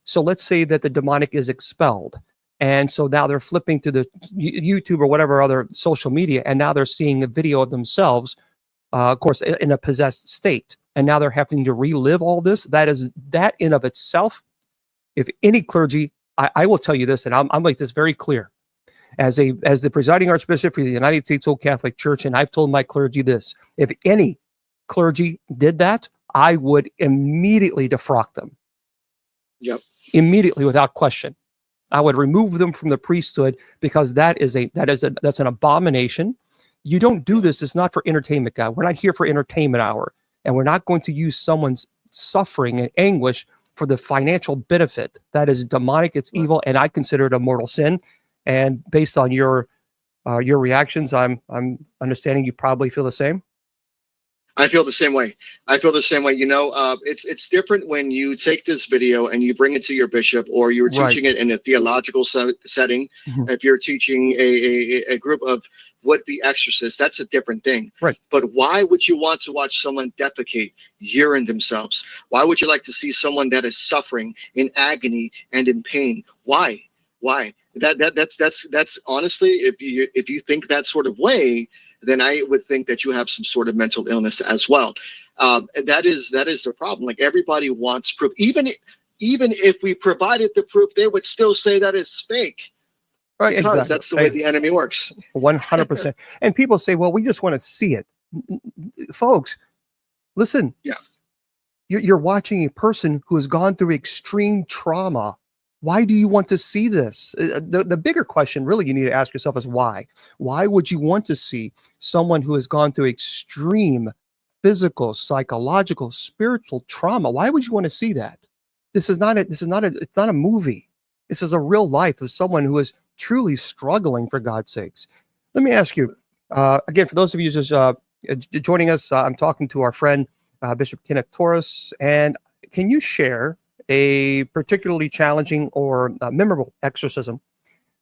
so let's say that the demonic is expelled. And so now they're flipping to the YouTube or whatever other social media, and now they're seeing a video of themselves, of course, in a possessed state. And now they're having to relive all this. That in of itself, if any clergy, I will tell you this, and I'm like this very clear. As the presiding Archbishop for the United States Old Catholic Church, and I've told my clergy this, if any clergy did that, I would immediately defrock them. Yep. Immediately, without question. I would remove them from the priesthood because that's an abomination. You don't do this. It's not for entertainment, God. We're not here for entertainment hour, and we're not going to use someone's suffering and anguish for the financial benefit. That is demonic. It's evil, and I consider it a mortal sin. And based on your reactions, I'm understanding you probably feel the same. I feel the same way. You know, it's different when you take this video and you bring it to your bishop, or you're teaching it in a theological setting. Mm-hmm. If you're teaching a group of would-be exorcists, that's a different thing. Right. But why would you want to watch someone defecate, urine themselves? Why would you like to see someone that is suffering in agony and in pain? Why? That's honestly, if you think that sort of way, then I would think that you have some sort of mental illness as well. That is the problem. Like, everybody wants proof. Even if we provided the proof, they would still say that it's fake. Right, because exactly. That's the way the enemy works. 100%. And people say, well, we just want to see it. Folks, listen. Yeah. You're watching a person who has gone through extreme trauma Why do you want to see this? The bigger question really you need to ask yourself is why? Why would you want to see someone who has gone through extreme physical, psychological, spiritual trauma? Why would you want to see that? It's not a movie. This is a real life of someone who is truly struggling, for God's sakes. Let me ask you, again, for those of you just joining us, I'm talking to our friend, Bishop Kenneth Torres, and can you share a particularly challenging or memorable exorcism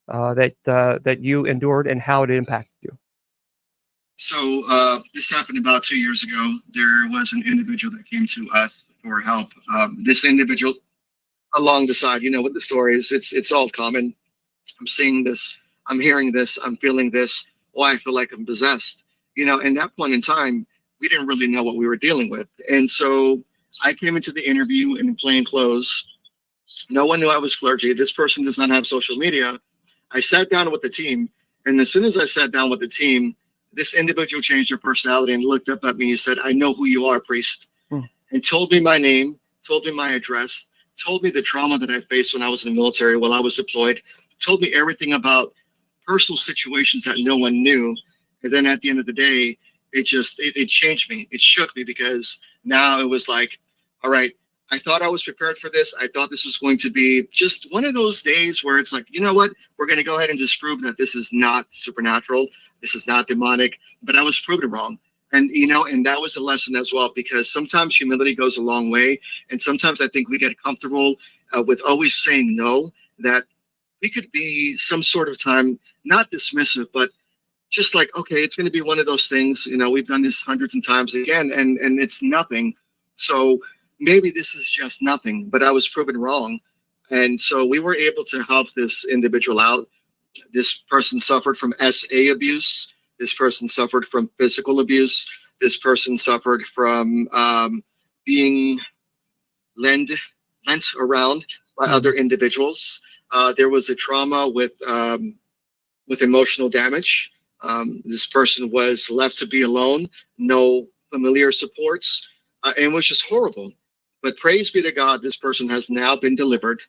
that you endured and how it impacted you? So this happened about 2 years ago. There was an individual that came to us for help. This individual, along the side, what the story is, it's all common. I'm seeing this, I'm hearing this, I'm feeling this. Oh, I feel like I'm possessed. In that point in time, we didn't really know what we were dealing with. And so I came into the interview in plain clothes. No one knew I was clergy. This person does not have social media. I sat down with the team. And as soon as I sat down with the team, this individual changed their personality and looked up at me and said, "I know who you are, priest." And told me my name, told me my address, told me the trauma that I faced when I was in the military, while I was deployed, told me everything about personal situations that no one knew. And then at the end of the day, it changed me. It shook me, because now it was like, all right, I thought I was prepared for this. I thought this was going to be just one of those days where it's like, you know what? We're going to go ahead and disprove that this is not supernatural. This is not demonic. But I was proven wrong. And, and that was a lesson as well, because sometimes humility goes a long way. And sometimes I think we get comfortable with always saying no, that we could be some sort of time, not dismissive, but just like, okay, it's going to be one of those things. We've done this hundreds of times again, and it's nothing. So maybe this is just nothing, but I was proven wrong. And so we were able to help this individual out. This person suffered from SA abuse. This person suffered from physical abuse. This person suffered from being lent around by other individuals. There was a trauma with emotional damage. This person was left to be alone, no familiar supports, and it was just horrible. But praise be to God, this person has now been delivered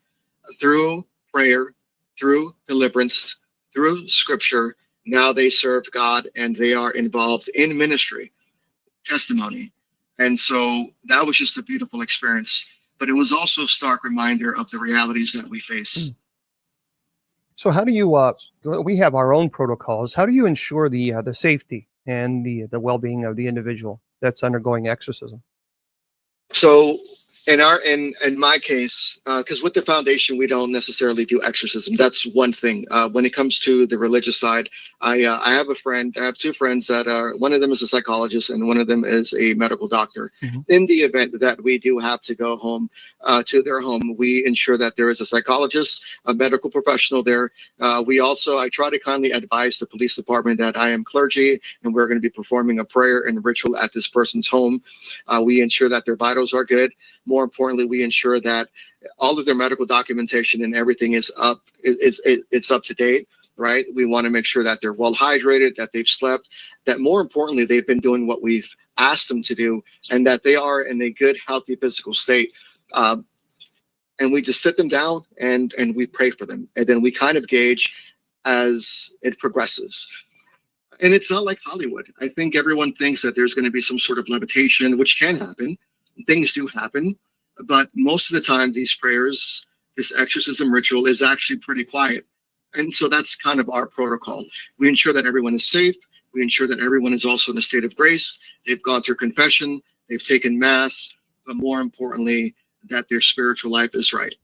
through prayer, through deliverance, through scripture. Now they serve God and they are involved in ministry, testimony. And so that was just a beautiful experience. But it was also a stark reminder of the realities that we face. So how do you, we have our own protocols. How do you ensure the safety and the well-being of the individual that's undergoing exorcism? So in my case, because with the foundation, we don't necessarily do exorcism. That's one thing. When it comes to the religious side, I have two friends that are, one of them is a psychologist and one of them is a medical doctor. In the event that we do have to go home to their home, we ensure that there is a psychologist, a medical professional there. I try to kindly advise the police department that I am clergy and we're going to be performing a prayer and ritual at this person's home. We ensure that their vitals are good. More importantly, we ensure that all of their medical documentation and everything is up. It's up to date, right? We want to make sure that they're well hydrated, that they've slept, that more importantly, they've been doing what we've asked them to do, and that they are in a good, healthy physical state. And we just sit them down and we pray for them. And then we kind of gauge as it progresses. And it's not like Hollywood. I think everyone thinks that there's going to be some sort of levitation, which can happen. Things do happen, but most of the time these prayers, this exorcism ritual is actually pretty quiet. And so that's kind of our protocol. We ensure that everyone is safe. We ensure that everyone is also in a state of grace. They've gone through confession, they've taken mass, but more importantly, that their spiritual life is right.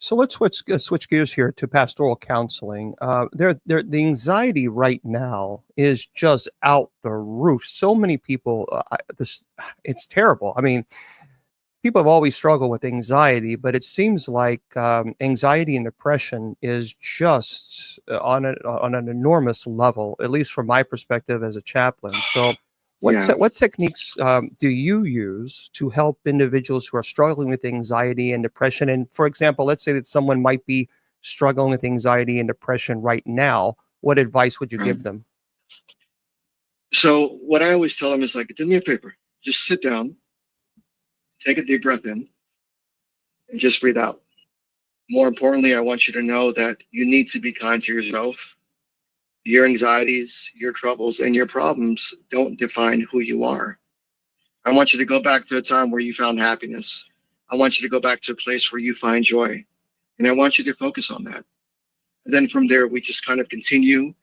So let's switch gears here to pastoral counseling. The anxiety right now is just out the roof. So many people, it's terrible. I mean, people have always struggled with anxiety, but it seems like anxiety and depression is just on an enormous level, at least from my perspective as a chaplain. So what techniques do you use to help individuals who are struggling with anxiety and depression? And for example, let's say that someone might be struggling with anxiety and depression right now. What advice would you give them? So what I always tell them is like, do me a favor, just sit down, take a deep breath in, and just breathe out. More importantly, I want you to know that you need to be kind to yourself. Your anxieties, your troubles, and your problems don't define who you are. I want you to go back to a time where you found happiness. I want you to go back to a place where you find joy. And I want you to focus on that. And then from there, we just kind of continue.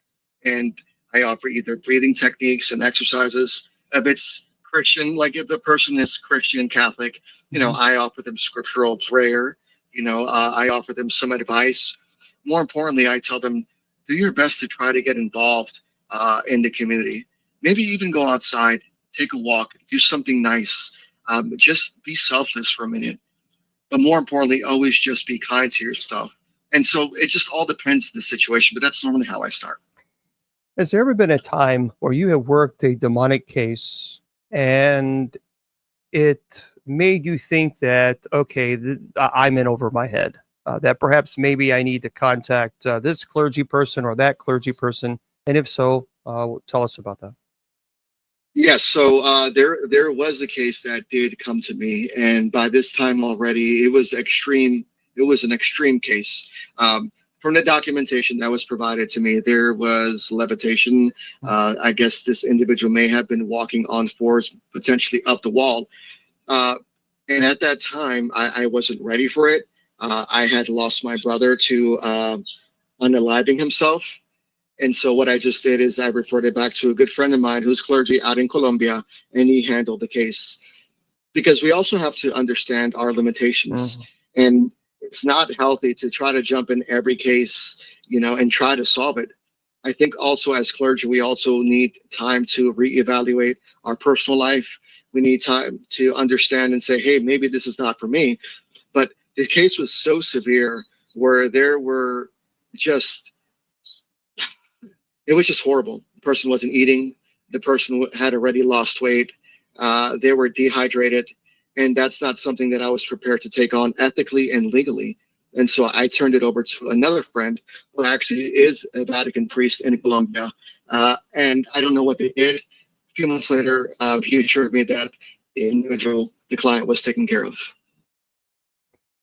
And I offer either breathing techniques and exercises. If it's Christian, like if the person is Christian, Catholic, I offer them scriptural prayer. I offer them some advice. More importantly, I tell them, do your best to try to get involved in the community. Maybe even go outside, take a walk, do something nice. Just be selfless for a minute. But more importantly, always just be kind to yourself. And so it just all depends on the situation, but that's normally how I start. Has there ever been a time where you have worked a demonic case and it made you think that, okay, I'm in over my head, that perhaps maybe I need to contact this clergy person or that clergy person? And if so, tell us about that. Yes, so there was a case that did come to me, and by this time already, it was extreme. It was an extreme case. From the documentation that was provided to me, there was levitation. I guess this individual may have been walking on fours, potentially up the wall. And at that time, I wasn't ready for it. I had lost my brother to unaliving himself. And so what I just did is I referred it back to a good friend of mine who's clergy out in Colombia, and he handled the case. Because we also have to understand our limitations. And it's not healthy to try to jump in every case, and try to solve it. I think also as clergy, we also need time to reevaluate our personal life. We need time to understand and say, hey, maybe this is not for me. But the case was so severe where there were just, it was just horrible. The person wasn't eating. The person had already lost weight. They were dehydrated. And that's not something that I was prepared to take on ethically and legally. And so I turned it over to another friend who actually is a Vatican priest in Colombia. And I don't know what they did. A few months later, he assured me that the individual, the client, was taken care of.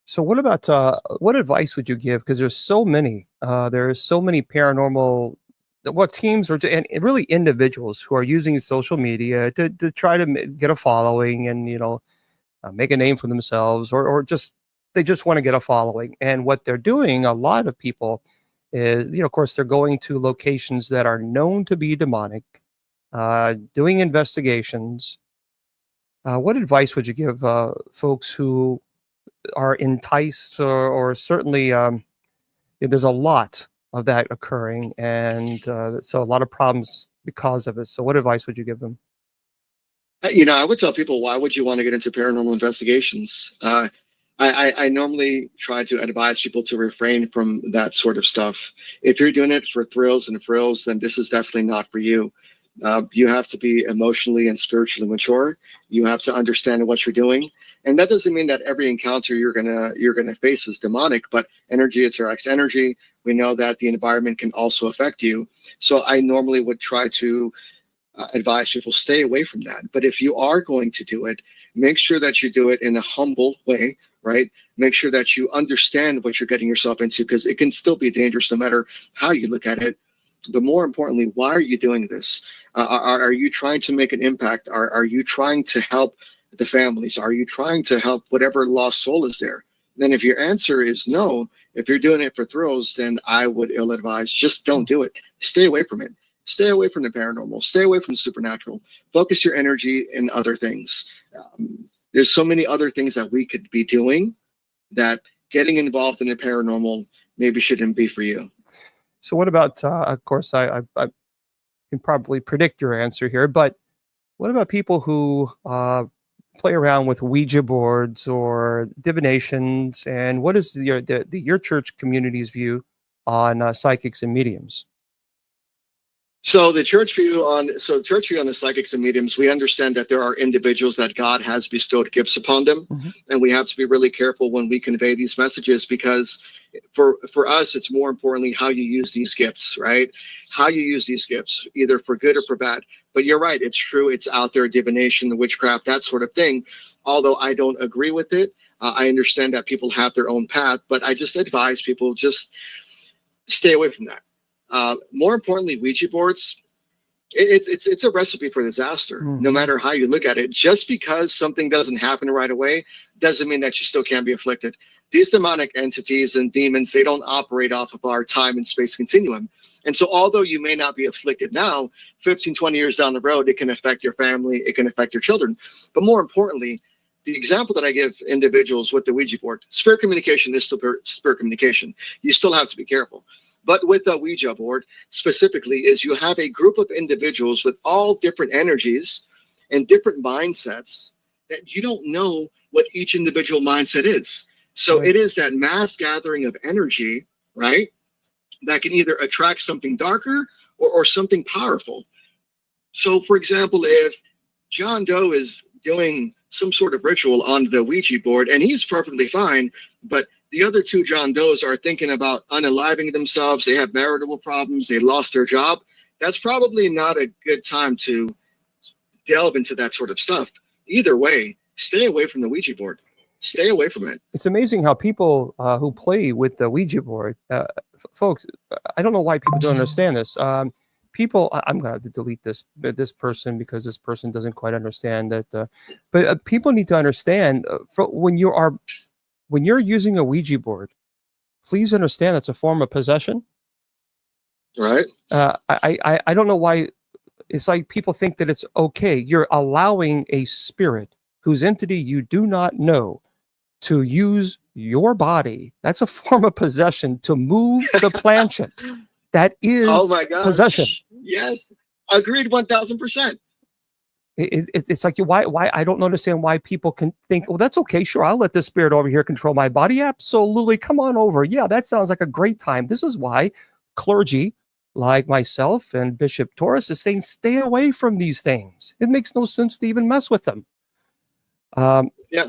So what about, what advice would you give? Because there's so many paranormal, teams and really individuals who are using social media to try to get a following and, make a name for themselves, or just they just want to get a following. And what they're doing, a lot of people, is of course they're going to locations that are known to be demonic, doing investigations. What advice would you give folks who are enticed, or certainly there's a lot of that occurring, and so a lot of problems because of it. So what advice would you give them? I would tell people, why would you want to get into paranormal investigations? I normally try to advise people to refrain from that sort of stuff. If you're doing it for thrills and frills, then this is definitely not for you. You have to be emotionally and spiritually mature. You have to understand what you're doing. And that doesn't mean that every encounter you're gonna face is demonic, but energy attracts energy. We know that the environment can also affect you. So I normally would try to advise people stay away from that. But if you are going to do it, make sure that you do it in a humble way, right? Make sure that you understand what you're getting yourself into, because it can still be dangerous no matter how you look at it. But more importantly, why are you doing this? Are you trying to make an impact? Are you trying to help the families? Are you trying to help whatever lost soul is there? Then if your answer is no, if you're doing it for thrills, then I would ill advise, just don't do it. Stay away from it. Stay away from the paranormal. Stay away from the supernatural. Focus your energy in other things. There's so many other things that we could be doing that getting involved in the paranormal maybe shouldn't be for you. So what about, of course, I can probably predict your answer here, but what about people who play around with Ouija boards or divinations? And what is your church community's view on psychics and mediums? So the church view on the psychics and mediums, we understand that there are individuals that God has bestowed gifts upon them, and we have to be really careful when we convey these messages, because for us, it's more importantly how you use these gifts, right? How you use these gifts, either for good or for bad. But you're right, it's true, it's out there, divination, witchcraft, that sort of thing. Although I don't agree with it, I understand that people have their own path, but I just advise people just stay away from that. More importantly, Ouija boards, it's a recipe for disaster. No matter how you look at it, just because something doesn't happen right away doesn't mean that you still can't be afflicted. These demonic entities and demons, they don't operate off of our time and space continuum. And so although you may not be afflicted now, 15, 20 years down the road, it can affect your family, it can affect your children. But more importantly, the example that I give individuals with the Ouija board, spirit communication is still spirit communication. You still have to be careful. But with the Ouija board specifically is you have a group of individuals with all different energies and different mindsets that you don't know what each individual mindset is. So it is that mass gathering of energy, right, that can either attract something darker or something powerful. So, for example, if John Doe is doing some sort of ritual on the Ouija board and he's perfectly fine, but the other two John Does are thinking about unaliving themselves, they have marital problems, they lost their job, that's probably not a good time to delve into that sort of stuff. Either way, stay away from the Ouija board. Stay away from it. It's amazing how people who play with the Ouija board, folks, I don't know why people don't understand this. People, I'm going to have to delete this person because this person doesn't quite understand that. But people need to understand when you're using a Ouija board, please understand that's a form of possession. Right. I don't know why. It's like people think that it's okay. You're allowing a spirit whose entity you do not know to use your body. That's a form of possession, to move the planchette. That is possession. Yes. Agreed 1000%. It's like, why I don't understand why people can think, well, that's okay. Sure. I'll let this spirit over here control my body. Absolutely. Come on over. Yeah, that sounds like a great time. This is why clergy like myself and Bishop Torres is saying, stay away from these things. It makes no sense to even mess with them. Yeah.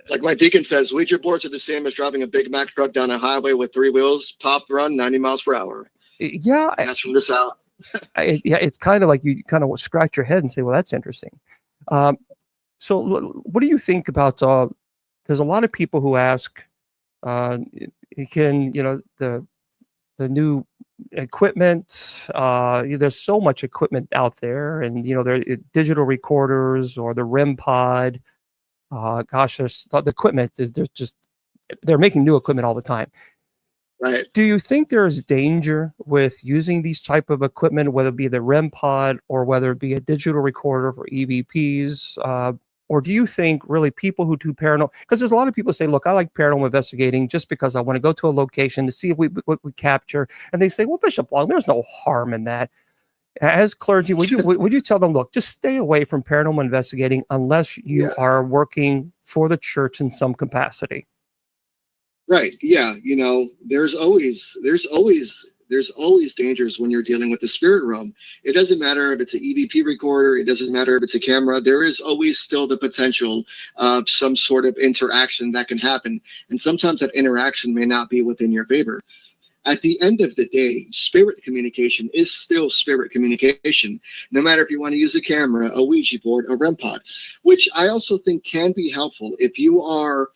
Like my deacon says, Ouija boards are the same as driving a Big Mac truck down a highway with 3 wheels, top run 90 miles per hour. Yeah. And that's from the South. Yeah, it's kind of like you kind of scratch your head and say, well, that's interesting. So what do you think about, there's a lot of people who ask, can, the new equipment, there's so much equipment out there, and, there digital recorders or the REM pod. Gosh, there's the equipment. They're making new equipment all the time. Right. Do you think there is danger with using these type of equipment, whether it be the REM pod or whether it be a digital recorder for EVPs? Or do you think really people who do paranormal, because there's a lot of people say, look, I like paranormal investigating just because I want to go to a location to see if what we capture. And they say, well, Bishop Long, there's no harm in that. As clergy, would you tell them, look, just stay away from paranormal investigating unless you are working for the church in some capacity? Right. Yeah. There's always dangers when you're dealing with the spirit realm. It doesn't matter if it's an EVP recorder. It doesn't matter if it's a camera. There is always still the potential of some sort of interaction that can happen. And sometimes that interaction may not be within your favor. At the end of the day, spirit communication is still spirit communication, no matter if you want to use a camera, a Ouija board, a REM pod, which I also think can be helpful if you are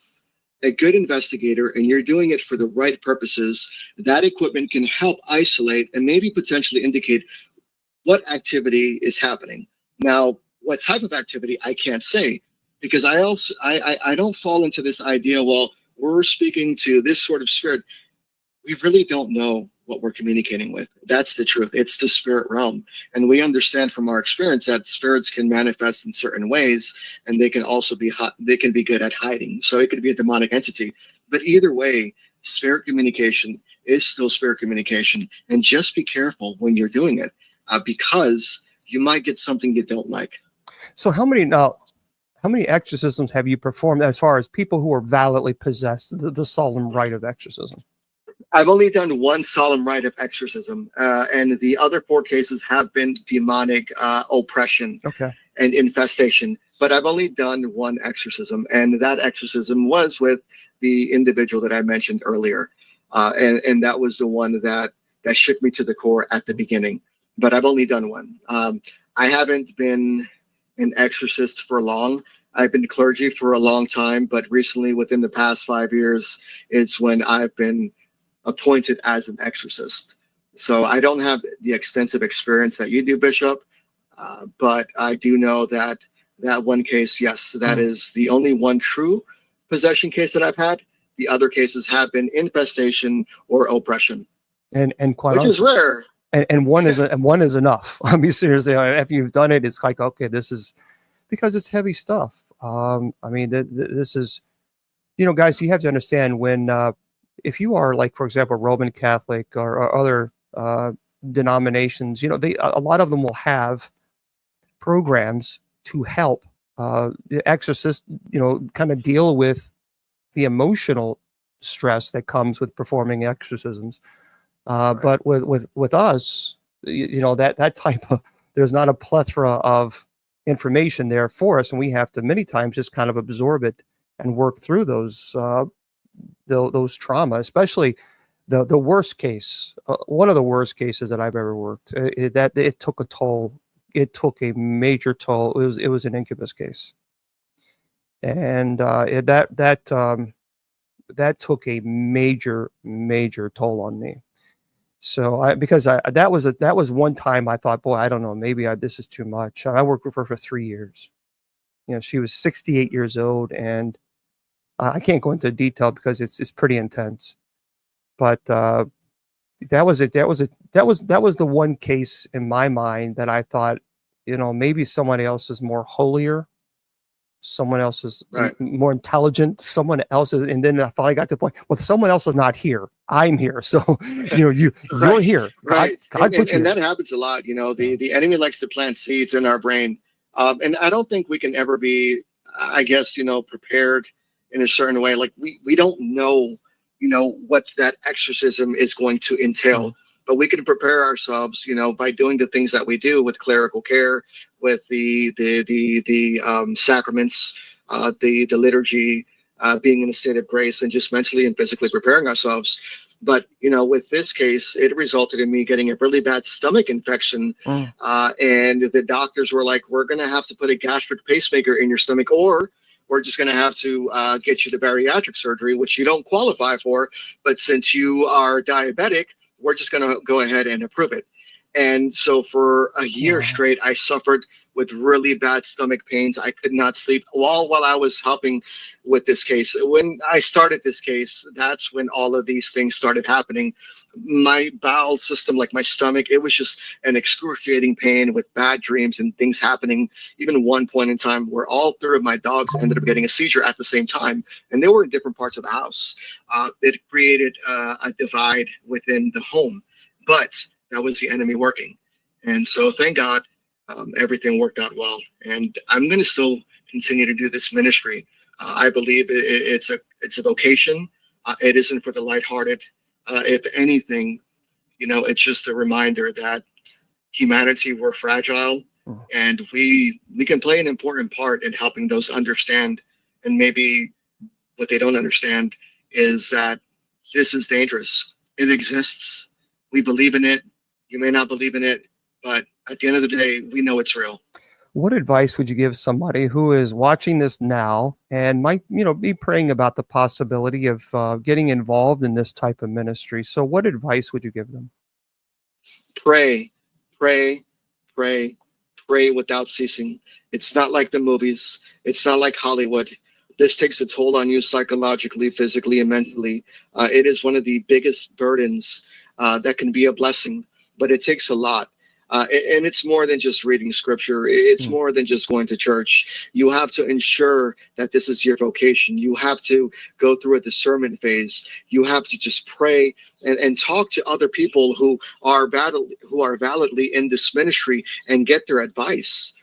a good investigator and you're doing it for the right purposes. That equipment can help isolate and maybe potentially indicate what activity is happening. Now, what type of activity, I can't say, because I don't fall into this idea, well, we're speaking to this sort of spirit. We really don't know what we're communicating with. That's the truth. It's the spirit realm. And we understand from our experience that spirits can manifest in certain ways, and they can also be good at hiding. So it could be a demonic entity. But either way, spirit communication is still spirit communication. And just be careful when you're doing it, because you might get something you don't like. So how many exorcisms have you performed as far as people who are validly possessed, the solemn rite of exorcism? I've only done one solemn rite of exorcism, and the other 4 cases have been demonic oppression and infestation. But I've only done one exorcism, and that exorcism was with the individual that I mentioned earlier, and that was the one that shook me to the core at the beginning. But I've only done one. I haven't been an exorcist for long. I've been clergy for a long time, but recently, within the past 5 years, it's when I've been appointed as an exorcist. So I don't have the extensive experience that you do, Bishop, but I do know that that one case, yes, that is the only one true possession case that I've had. The other cases have been infestation or oppression, And quite which is honestly, rare. and one is enough. I mean, seriously, after you've done it, it's like, okay, this is, because it's heavy stuff. I mean, this is, guys, you have to understand when, if you are, like, for example, Roman Catholic or other denominations, a lot of them will have programs to help the exorcist, kind of deal with the emotional stress that comes with performing exorcisms. But with us, that type of, there's not a plethora of information there for us, and we have to many times just kind of absorb it and work through those trauma, especially the worst case. One of the worst cases that I've ever worked, that it took a toll. It took a major toll. It was an incubus case, and that took a major toll on me. So that was one time I thought, boy, I don't know, maybe this is too much. I worked with her for 3 years. She was 68 years old, and I can't go into detail because it's pretty intense. But that was it. That was the one case in my mind that I thought, maybe somebody else is more holier, someone else is more intelligent, someone else is, and then I finally got to the point, well, someone else is not here, I'm here, so you're here, God put you and here. that happens a lot. The enemy likes to plant seeds in our brain, and I don't think we can ever be, I guess, prepared in a certain way. Like we don't know what that exorcism is going to entail. But we can prepare ourselves, by doing the things that we do with clerical care, with the sacraments, the liturgy, being in a state of grace, and just mentally and physically preparing ourselves. But with this case, it resulted in me getting a really bad stomach infection, and the doctors were like, "We're going to have to put a gastric pacemaker in your stomach, or we're just going to have to get you the bariatric surgery, which you don't qualify for. But since you are diabetic, we're just going to go ahead and approve it." And so for a year straight, I suffered with really bad stomach pains. I could not sleep while I was helping with this case. When I started this case, that's when all of these things started happening. My bowel system, like my stomach, it was just an excruciating pain with bad dreams and things happening. Even one point in time where all three of my dogs ended up getting a seizure at the same time, and they were in different parts of the house. It created a divide within the home, but that was the enemy working. And so thank God, everything worked out well. And I'm going to still continue to do this ministry. I believe it's a vocation. It isn't for the lighthearted. If anything, it's just a reminder that humanity, we're fragile, and we can play an important part in helping those understand. And maybe what they don't understand is that this is dangerous. It exists. We believe in it. You may not believe in it, but at the end of the day, we know it's real. What advice would you give somebody who is watching this now and might, be praying about the possibility of getting involved in this type of ministry? So what advice would you give them? Pray, pray, pray, pray without ceasing. It's not like the movies. It's not like Hollywood. This takes a toll on you psychologically, physically, and mentally. It is one of the biggest burdens that can be a blessing, but it takes a lot. And it's more than just reading scripture. It's more than just going to church. You have to ensure that this is your vocation. You have to go through a discernment phase. You have to just pray and talk to other people who are validly in this ministry and get their advice.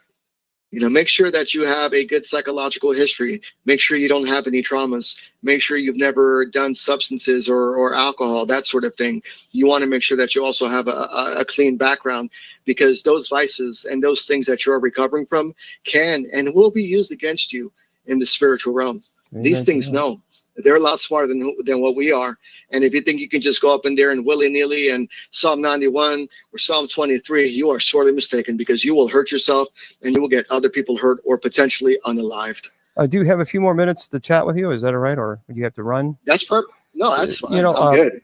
Make sure that you have a good psychological history. Make sure you don't have any traumas. Make sure you've never done substances or alcohol, that sort of thing. You want to make sure that you also have a clean background, because those vices and those things that you're recovering from can and will be used against you in the spiritual realm. These things know. They're a lot smarter than what we are. And if you think you can just go up in there and willy-nilly and Psalm 91 or Psalm 23, you are sorely mistaken, because you will hurt yourself and you will get other people hurt or potentially unalived. Do you have a few more minutes to chat with you? Is that all right? Or do you have to run? That's perfect. No, So, that's fine. I'm good.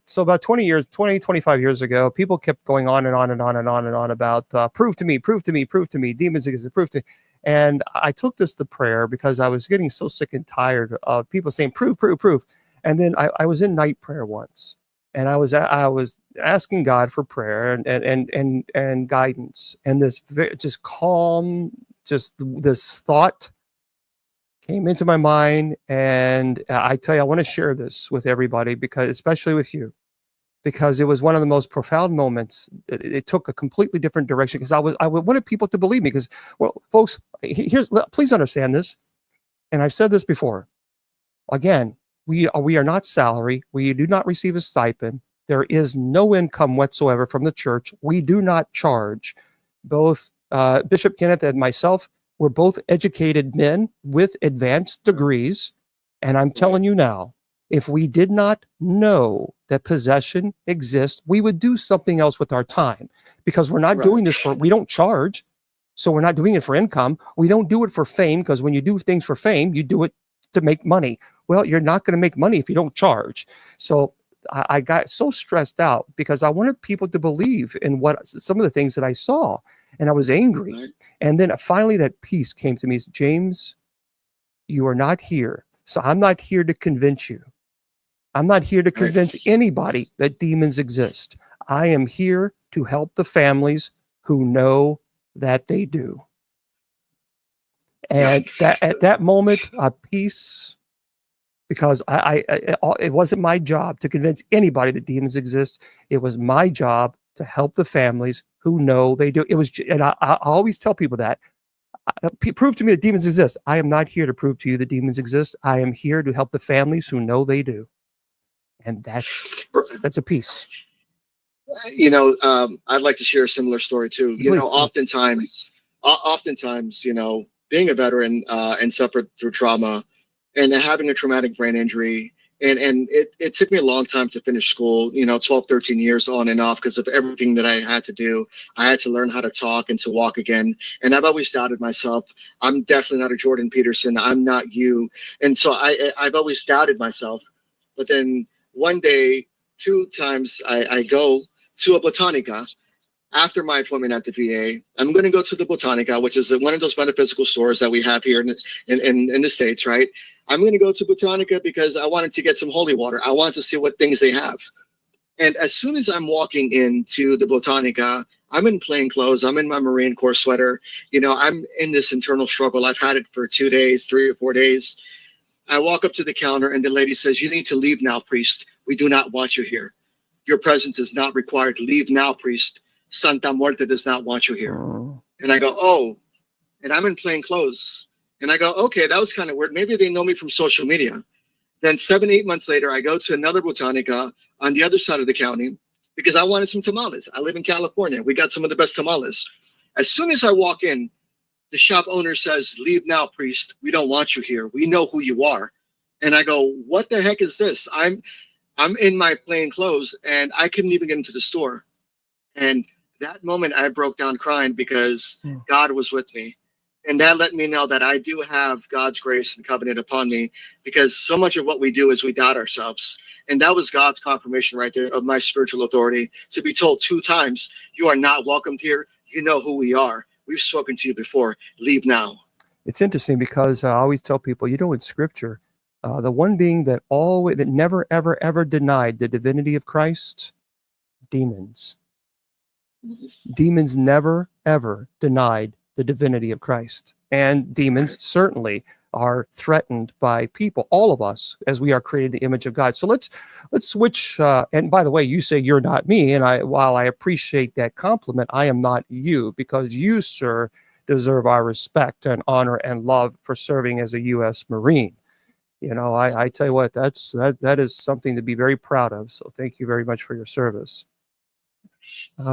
So about 25 years ago, people kept going on and on and on and on and on about prove to me, demons exist, prove to me. And I took this to prayer because I was getting so sick and tired of people saying prove. And then I was in night prayer once, and I was asking God for prayer and guidance, and this just calm, just this thought came into my mind. And I tell you, I want to share this with everybody, because especially with you, because it was one of the most profound moments. It took a completely different direction, because I wanted people to believe me, because, well, folks, please understand this. And I've said this before. Again, we are not salary. We do not receive a stipend. There is no income whatsoever from the church. We do not charge. Both Bishop Kenneth and myself, we're both educated men with advanced degrees. And I'm telling you now, if we did not know that possession exists, we would do something else with our time, because we're not doing this we don't charge. So we're not doing it for income. We don't do it for fame, because when you do things for fame, you do it to make money. Well, you're not going to make money if you don't charge. So I got so stressed out because I wanted people to believe in some of the things that I saw, and I was angry. Right. And then finally that peace came to me. James, you are not here. So I'm not here to convince you. I'm not here to convince anybody that demons exist. I am here to help the families who know that they do. And at that moment, a peace, because it wasn't my job to convince anybody that demons exist. It was my job to help the families who know they do. It was, and I always tell people that, prove to me that demons exist. I am not here to prove to you that demons exist. I am here to help the families who know they do. And that's a piece. You know, I'd like to share a similar story too. You know, oftentimes, you know, being a veteran and suffered through trauma and having a traumatic brain injury, and it took me a long time to finish school, you know, 12, 13 years on and off, because of everything that I had to do. I had to learn how to talk and to walk again. And I've always doubted myself. I'm definitely not a Jordan Peterson. I'm not you. And so I've always doubted myself. But then one day, 2 times, I go to a Botanica. After my appointment at the VA, I'm going to go to the Botanica, which is one of those metaphysical stores that we have here in the States, right? I'm going to go to Botanica because I wanted to get some holy water. I wanted to see what things they have. And as soon as I'm walking into the Botanica, I'm in plain clothes. I'm in my Marine Corps sweater. You know, I'm in this internal struggle. I've had it for 2 days, 3 or 4 days. I walk up to the counter and the lady says, "You need to leave now, priest. We do not want you here. Your presence is not required. Leave now, priest. Santa Muerte does not want you here." And I go, "Oh," and I'm in plain clothes. And I go, "Okay, that was kind of weird. Maybe they know me from social media." Then 7, 8 months later, I go to another Botanica on the other side of the county because I wanted some tamales. I live in California. We got some of the best tamales. As soon as I walk in, the shop owner says, "Leave now, priest. We don't want you here. We know who you are." And I go, "What the heck is this?" I'm in my plain clothes and I couldn't even get into the store. And that moment I broke down crying because God was with me. And that let me know that I do have God's grace and covenant upon me, because so much of what we do is we doubt ourselves. And that was God's confirmation right there of my spiritual authority, to be told 2 times, "You are not welcomed here. You know who we are. We've spoken to you before. Leave now." It's interesting because I always tell people, you know, in scripture, the one being that never, ever, ever denied the divinity of Christ, demons. Demons never, ever denied the divinity of Christ. And demons certainly are threatened by people, all of us, as we are created in the image of God. So let's switch. And by the way, you say you're not me. And while I appreciate that compliment, I am not you, because you, sir, deserve our respect and honor and love for serving as a U.S. Marine. You know, I tell you what, that is something to be very proud of. So thank you very much for your service.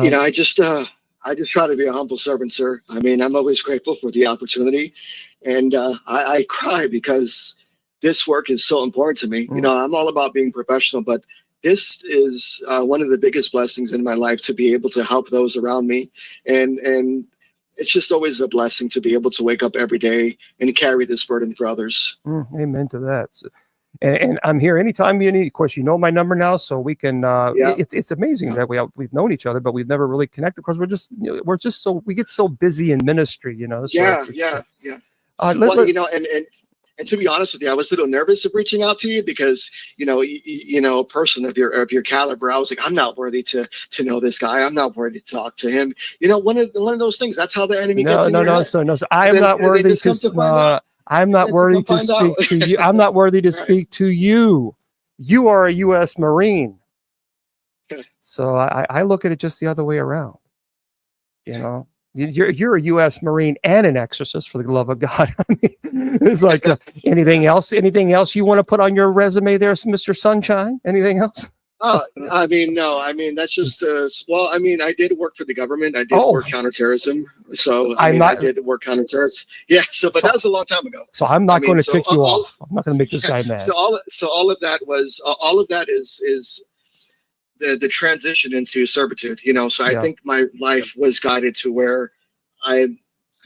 You know, I just try to be a humble servant, sir. I mean, I'm always grateful for the opportunity, and I cry because this work is so important to me. You know, I'm all about being professional, but this is one of the biggest blessings in my life, to be able to help those around me. And it's just always a blessing to be able to wake up every day and carry this burden for others. Amen to that. So, and I'm here anytime you need. Of course, you know my number now, so we can. It's amazing that we've known each other, but we've never really connected because we get so busy in ministry, So Yeah. And to be honest with you, I was a little nervous of reaching out to you because a person of your caliber, I was like, I'm not worthy to know this guy. I'm not worthy to talk to him. One of those things. That's how the enemy gets in your head. So I am not worthy to. I'm not worthy to speak to you. I'm not worthy to speak to you. You are a U.S. Marine. So I look at it just the other way around. You're a U.S. Marine and an exorcist, for the love of God. I mean, it's like anything else you want to put on your resume there, Mr. Sunshine? Anything else? No. I mean, that's just, I did work for the government. I did work counterterrorism. So I did work counterterrorism. Yeah. But that was a long time ago. So I'm not going to tick you off. I'm not going to make this guy mad. So all of that is the transition into servitude, So I think my life was guided to where I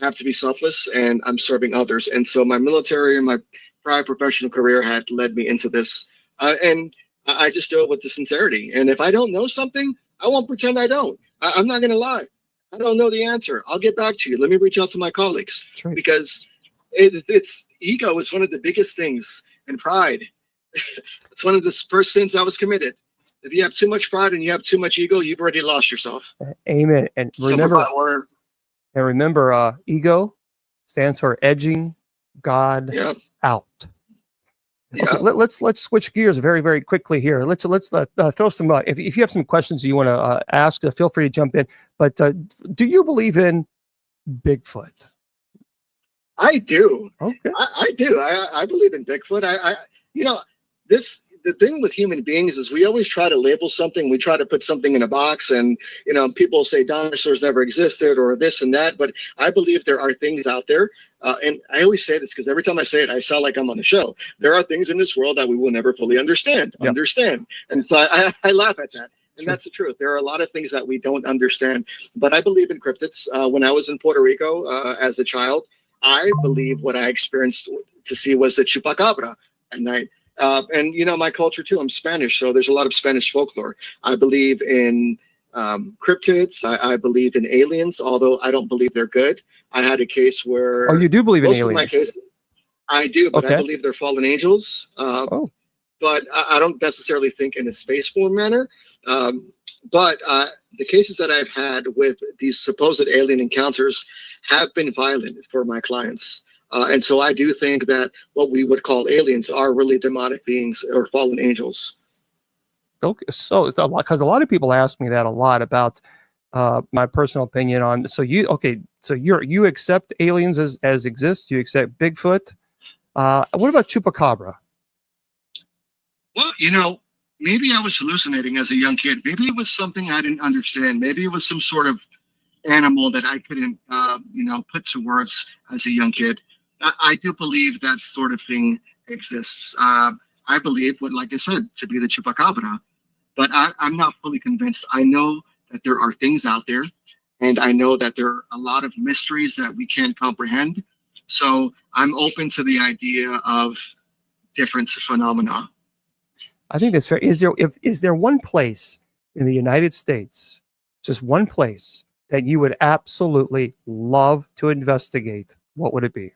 have to be selfless and I'm serving others. And so my military and my prior professional career had led me into this. And I just do it with the sincerity. And if I don't know something, I won't pretend I don't. I'm not going to lie. I don't know the answer. I'll get back to you. Let me reach out to my colleagues. That's right. Because it's ego is one of the biggest things, and pride. It's one of the first sins I was committed. If you have too much pride and you have too much ego, you've already lost yourself. Amen. And remember, ego stands for edging God out. Yeah. Okay, let's switch gears very, very quickly here. Let's throw some. If you have some questions you want to ask, feel free to jump in. But do you believe in Bigfoot? I do. Okay. I do. I believe in Bigfoot. The thing with human beings is we always try to label something. We try to put something in a box, and people say dinosaurs never existed or this and that. But I believe there are things out there, and I always say this because every time I say it, I sound like I'm on the show. There are things in this world that we will never fully understand. And so I laugh at that. And that's the truth. There are a lot of things that we don't understand. But I believe in cryptids. When I was in Puerto Rico as a child, I believe what I experienced to see was the chupacabra at night. And my culture too, I'm Spanish, so there's a lot of Spanish folklore. I believe in cryptids. I believe in aliens, although I don't believe they're good. I had a case where you do believe in aliens? Of my cases, I do, but I believe they're fallen angels. But I don't necessarily think in a space form manner. But the cases that I've had with these supposed alien encounters have been violent for my clients. And so I do think that what we would call aliens are really demonic beings or fallen angels. Okay, so it's a lot, because a lot of people ask me that a lot about my personal opinion on. So you accept aliens as exist? You accept Bigfoot? What about chupacabra? Well, maybe I was hallucinating as a young kid. Maybe it was something I didn't understand. Maybe it was some sort of animal that I couldn't, put to words as a young kid. I do believe that sort of thing exists. I believe like I said, to be the chupacabra, but I'm not fully convinced. I know that there are things out there, and I know that there are a lot of mysteries that we can't comprehend. So I'm open to the idea of different phenomena. I think that's fair. Is there one place in the United States, just one place, that you would absolutely love to investigate? What would it be?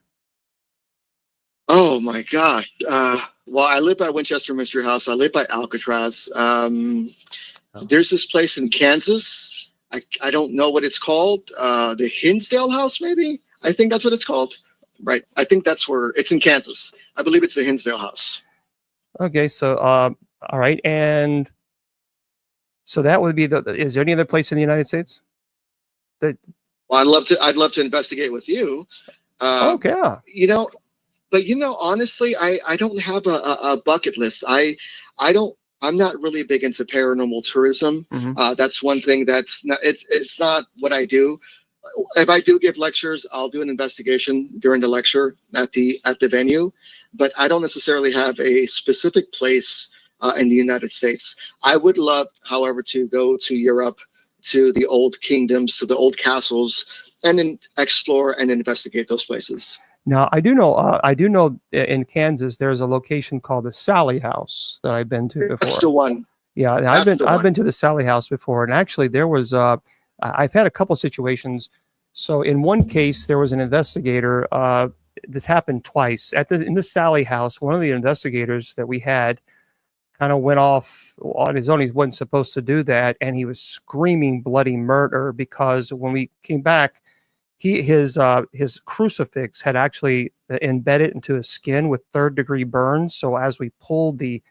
Oh my gosh. Well, I live by Winchester Mystery House. I live by Alcatraz. There's this place in Kansas. I don't know what it's called. The Hinsdale House, maybe? I think that's what it's called. Right. I think that's where it's in Kansas. I believe it's the Hinsdale House. Okay. So, all right. And so that would be is there any other place in the United States that? Well, I'd love to investigate with you. Okay. But honestly, I don't have a bucket list. I'm not really big into paranormal tourism. Mm-hmm. That's one thing that's not, it's not what I do. If I do give lectures, I'll do an investigation during the lecture at the venue, but I don't necessarily have a specific place in the United States. I would love, however, to go to Europe, to the old kingdoms, to the old castles, and then explore and investigate those places. Now, I do know in Kansas, there's a location called the Sally House that I've been to before. That's the one. Yeah, and I've been to the Sally House before, and actually there was I've had a couple situations. So in one case, there was an investigator. This happened twice in the Sally House. One of the investigators that we had kind of went off on his own. He wasn't supposed to do that, and he was screaming bloody murder because when we came back, his crucifix had actually embedded into his skin with third-degree burns. So as we pulled the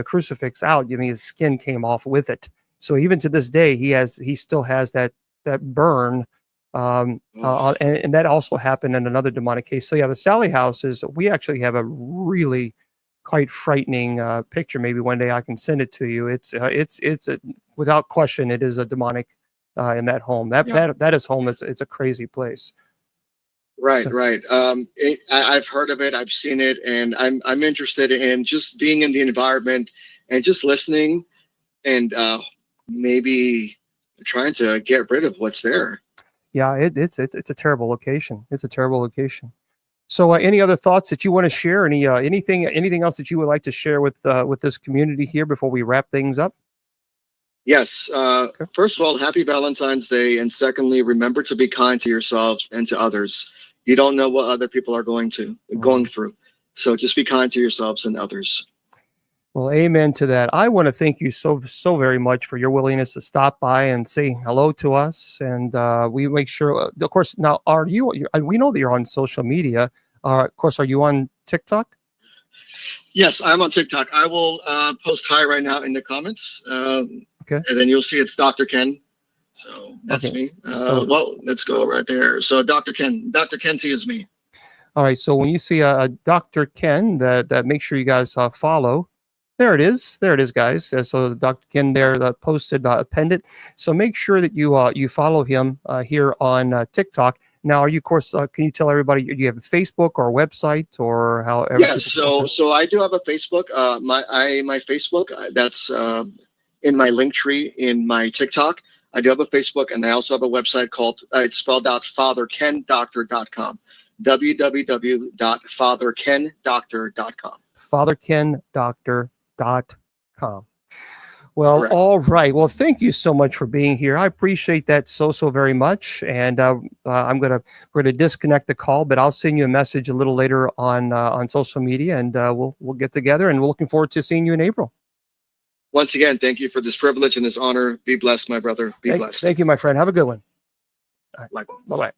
crucifix out, I mean, his skin came off with it. So even to this day, he still has that burn. And that also happened in another demonic case. So yeah, the Sally House we actually have a really quite frightening picture. Maybe one day I can send it to you. It's without question, it is a demonic in that home. That is home. It's a crazy place. Right, So, right. I've heard of it. I've seen it, and I'm interested in just being in the environment and just listening, and maybe trying to get rid of what's there. yeah, it's a terrible location. It's a terrible location. So, any other thoughts that you want to share? Anything else that you would like to share with this community here before we wrap things up? Yes. Okay. First of all, happy Valentine's Day, and secondly, remember to be kind to yourself and to others. You don't know what other people are going through, so just be kind to yourselves and others. Well, amen to that. I want to thank you so very much for your willingness to stop by and say hello to us. And we make sure, of course, now, we know that you're on social media. Of course, are you on TikTok? Yes, I'm on TikTok. I will post hi right now in the comments. Okay. And then you'll see it's Dr. Ken. So that's me. Well, let's go right there. So Dr. Ken T is me. All right. So when you see a Dr. Ken, that make sure you guys follow. There it is, guys. So Dr. Ken there posted appended. So make sure that you follow him here on TikTok. Now, are you, of course, can you tell everybody, do you have a Facebook or a website or however? Yes. So I do have a Facebook. My Facebook, that's in my link tree in my TikTok. I do have a Facebook, and I also have a website called, it's spelled out fatherkendoctor.com. www.fatherkendoctor.com. fatherkendoctor.com. Well, correct. All right. Well, thank you so much for being here. I appreciate that so very much. And we're gonna disconnect the call, but I'll send you a message a little later on social media, and we'll get together. And we're looking forward to seeing you in April. Once again, thank you for this privilege and this honor. Be blessed, my brother. Be blessed. Thank you, my friend. Have a good one. All right. Likewise. Bye-bye.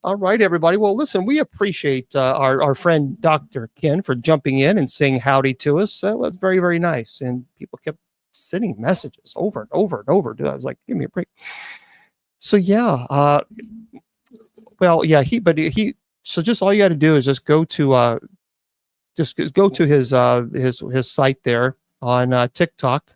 All right, everybody. Well, listen, we appreciate our friend Dr. Ken for jumping in and saying howdy to us. That was very, very nice. And people kept sending messages over and over and over. Dude, I was like, give me a break. So, yeah. So just all you got to do is just go to his site there on TikTok,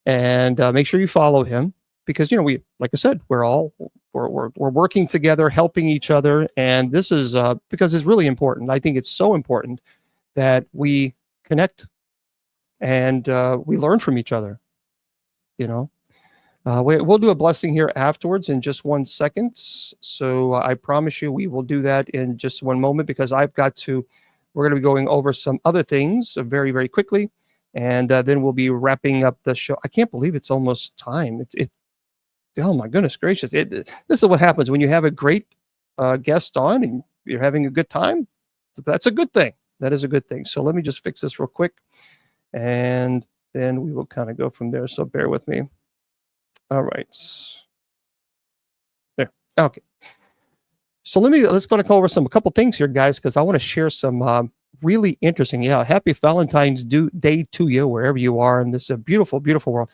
and make sure you follow him, because we, like I said, we're working together, helping each other, and this is because it's really important. I think it's so important that connect and we learn from each other. We'll do a blessing here afterwards in just 1 second. So I promise you we will do that in just one moment, because we're going to be going over some other things very, very quickly. And then we'll be wrapping up the show. I can't believe it's almost time. Oh my goodness gracious. This is what happens when you have a great guest on and you're having a good time. That's a good thing. That is a good thing. So let me just fix this real quick, and then we will kind of go from there. So bear with me. All right. There. Okay. So let's go over a couple things here, guys, because I want to share some really interesting. Yeah. Happy Valentine's Day to you, wherever you are in this beautiful, beautiful world.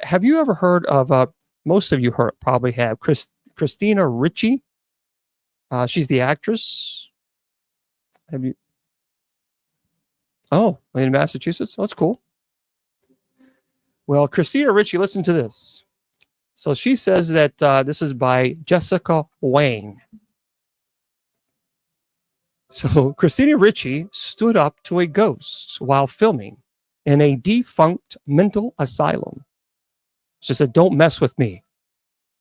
Have you ever heard of, most of you probably have, Christina Ricci? She's the actress. Have you? Oh, in Massachusetts? Oh, that's cool. Well, Christina Ricci, listen to this. So she says that this is by Jessica Wang. So Christina Ricci stood up to a ghost while filming in a defunct mental asylum. She said, "Don't mess with me.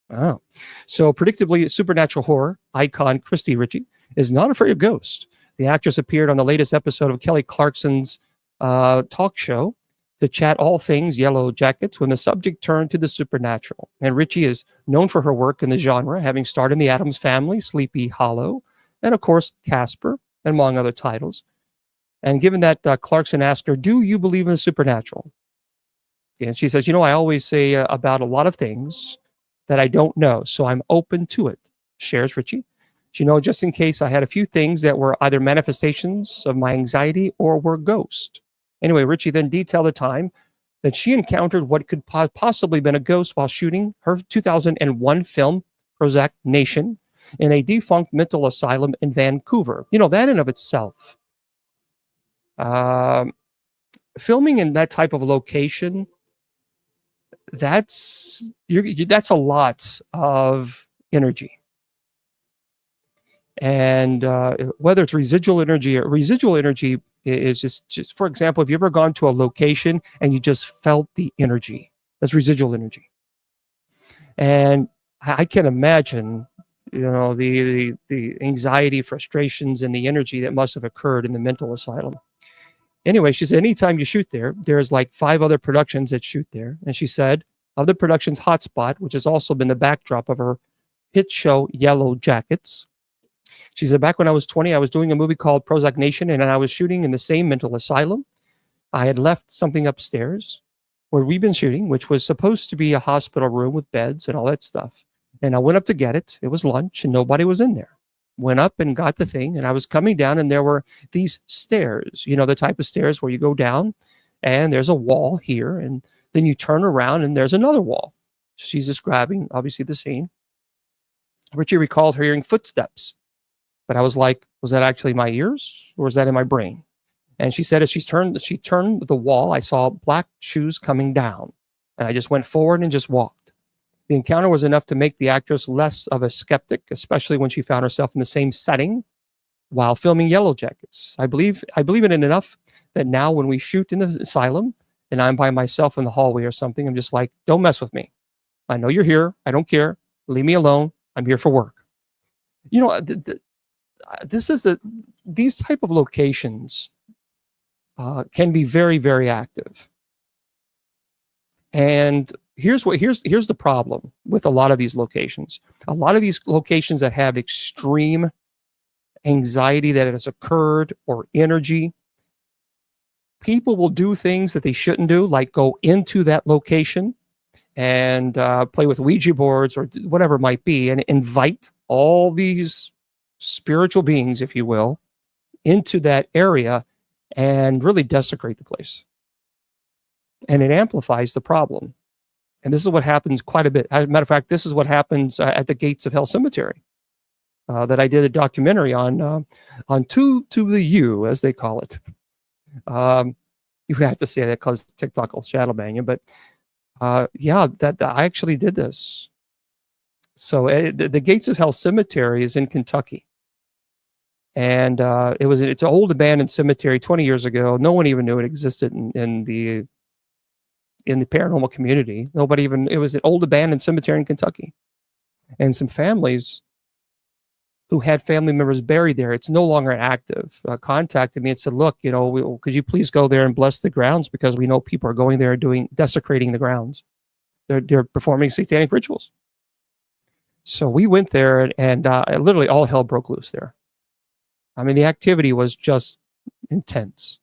Oh. So predictably, supernatural horror icon Christy Ritchie is not afraid of ghosts. The actress appeared on the latest episode of Kelly Clarkson's talk show to chat all things Yellow Jackets when the subject turned to the supernatural. And Ritchie is known for her work in the genre, having starred in The Addams Family, Sleepy Hollow, and of course, Casper, and among other titles. And given that Clarkson asked her, "Do you believe in the supernatural?" And she says, I always say about a lot of things that I don't know, so I'm open to it, shares Ritchie. Just in case I had a few things that were either manifestations of my anxiety or were ghosts. Anyway, Ritchie then detailed the time that she encountered what could possibly been a ghost while shooting her 2001 film, Prozac Nation, in a defunct mental asylum in Vancouver. That in of itself. Filming in that type of location, that's a lot of energy. And whether it's residual energy is just, for example, have you ever gone to a location and you just felt the energy? That's residual energy. And I can imagine, the anxiety, frustrations, and the energy that must have occurred in the mental asylum. Anyway, she said, anytime you shoot there, there's like 5 other productions that shoot there. And she said, other productions hotspot, which has also been the backdrop of her hit show, Yellow Jackets. She said, back when I was 20, I was doing a movie called Prozac Nation, and I was shooting in the same mental asylum. I had left something upstairs where we've been shooting, which was supposed to be a hospital room with beds and all that stuff. And I went up to get it. It was lunch, and nobody was in there. Went up and got the thing, and I was coming down, and there were these stairs, the type of stairs where you go down, and there's a wall here, and then you turn around, and there's another wall. She's describing, obviously, the scene. Ritchie recalled hearing footsteps. But I was like, was that actually my ears or was that in my brain? And she said, as she turned the wall, I saw black shoes coming down. And I just went forward and just walked. The encounter was enough to make the actress less of a skeptic, especially when she found herself in the same setting while filming Yellow Jackets. I believe in it enough that now when we shoot in the asylum and I'm by myself in the hallway or something, I'm just like, don't mess with me. I know you're here. I don't care. Leave me alone. I'm here for work. These type of locations can be very, very active. And here's the problem with a lot of these locations. A lot of these locations that have extreme anxiety that has occurred or energy, people will do things that they shouldn't do, like go into that location and play with Ouija boards or whatever it might be, and invite all these spiritual beings, if you will, into that area and really desecrate the place. And it amplifies the problem. And this is what happens quite a bit. As a matter of fact, this is what happens at the Gates of Hell Cemetery that I did a documentary on to the U, as they call it. You have to say that because TikTok will shadow ban you, but that I actually did this. So the Gates of Hell Cemetery is in Kentucky. And it's an old abandoned cemetery 20 years ago. No one even knew it existed in the paranormal community. It was an old abandoned cemetery in Kentucky. And some families who had family members buried there, it's no longer active, contacted me and said, look, could you please go there and bless the grounds, because we know people are going there desecrating the grounds. They're performing satanic rituals. So we went there and literally all hell broke loose there. I mean, the activity was just intense.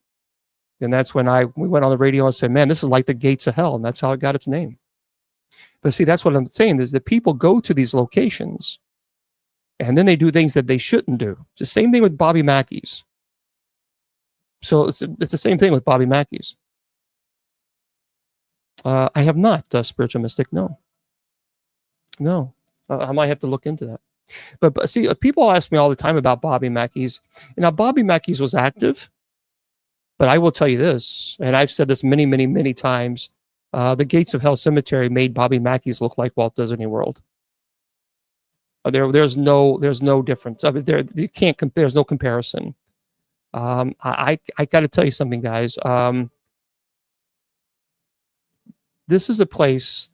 And that's when we went on the radio and said, man, this is like the Gates of Hell. And that's how it got its name. But see, that's what I'm saying, is that people go to these locations and then they do things that they shouldn't do. It's the same thing with Bobby Mackey's. So it's the same thing with Bobby Mackey's. I have not, Spiritual Mystic. No. I might have to look into that. But see, people ask me all the time about Bobby Mackey's. Now, Bobby Mackey's was active, but I will tell you this, and I've said this many, many, many times. The Gates of Hell Cemetery made Bobby Mackey's look like Walt Disney World. There's no difference. I mean, you can't compare. There's no comparison. I got to tell you something, guys. This is a place.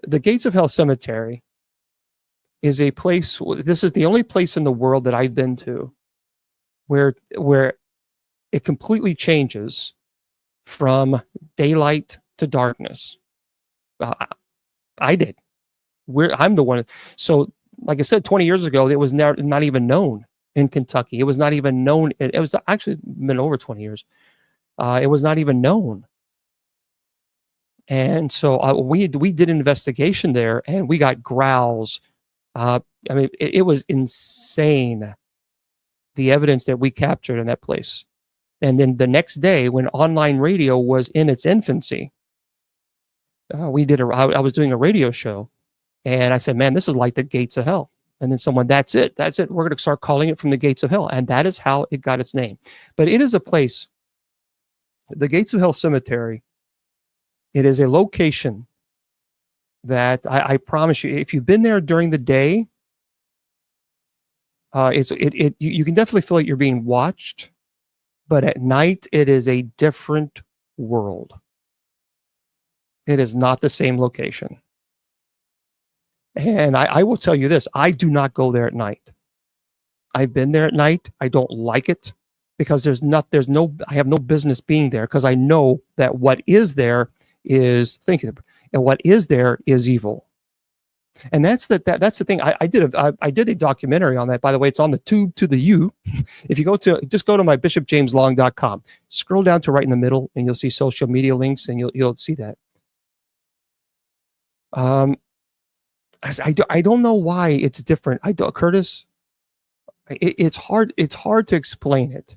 the Gates of Hell Cemetery is a place. This is the only place in the world that I've been to where it completely changes from daylight to darkness. I did. I'm the one. So, like I said, 20 years ago, it was not even known in Kentucky. It was not even known. It was actually been over 20 years. It was not even known. And so we did an investigation there, and we got growls. I mean, it was insane, the evidence that we captured in that place. And then the next day, when online radio was in its infancy, I was doing a radio show, and I said, man, this is like the Gates of Hell. And then someone, that's it. We're going to start calling it from the Gates of Hell. And that is how it got its name. But it is a place, the Gates of Hell Cemetery, it is a location that I promise you, if you've been there during the day, you can definitely feel like you're being watched. But at night, it is a different world. It is not the same location. And I will tell you this, I do not go there at night. I've been there at night. I don't like it because I have no business being there, because I know that what is there is and what is there is evil. And that's the thing. I did a documentary on that. By the way, it's on the tube to the U. If you just go to my bishopjameslong.com, scroll down to right in the middle, and you'll see social media links, and you'll see that. I don't know why it's different. Curtis, it's hard to explain it.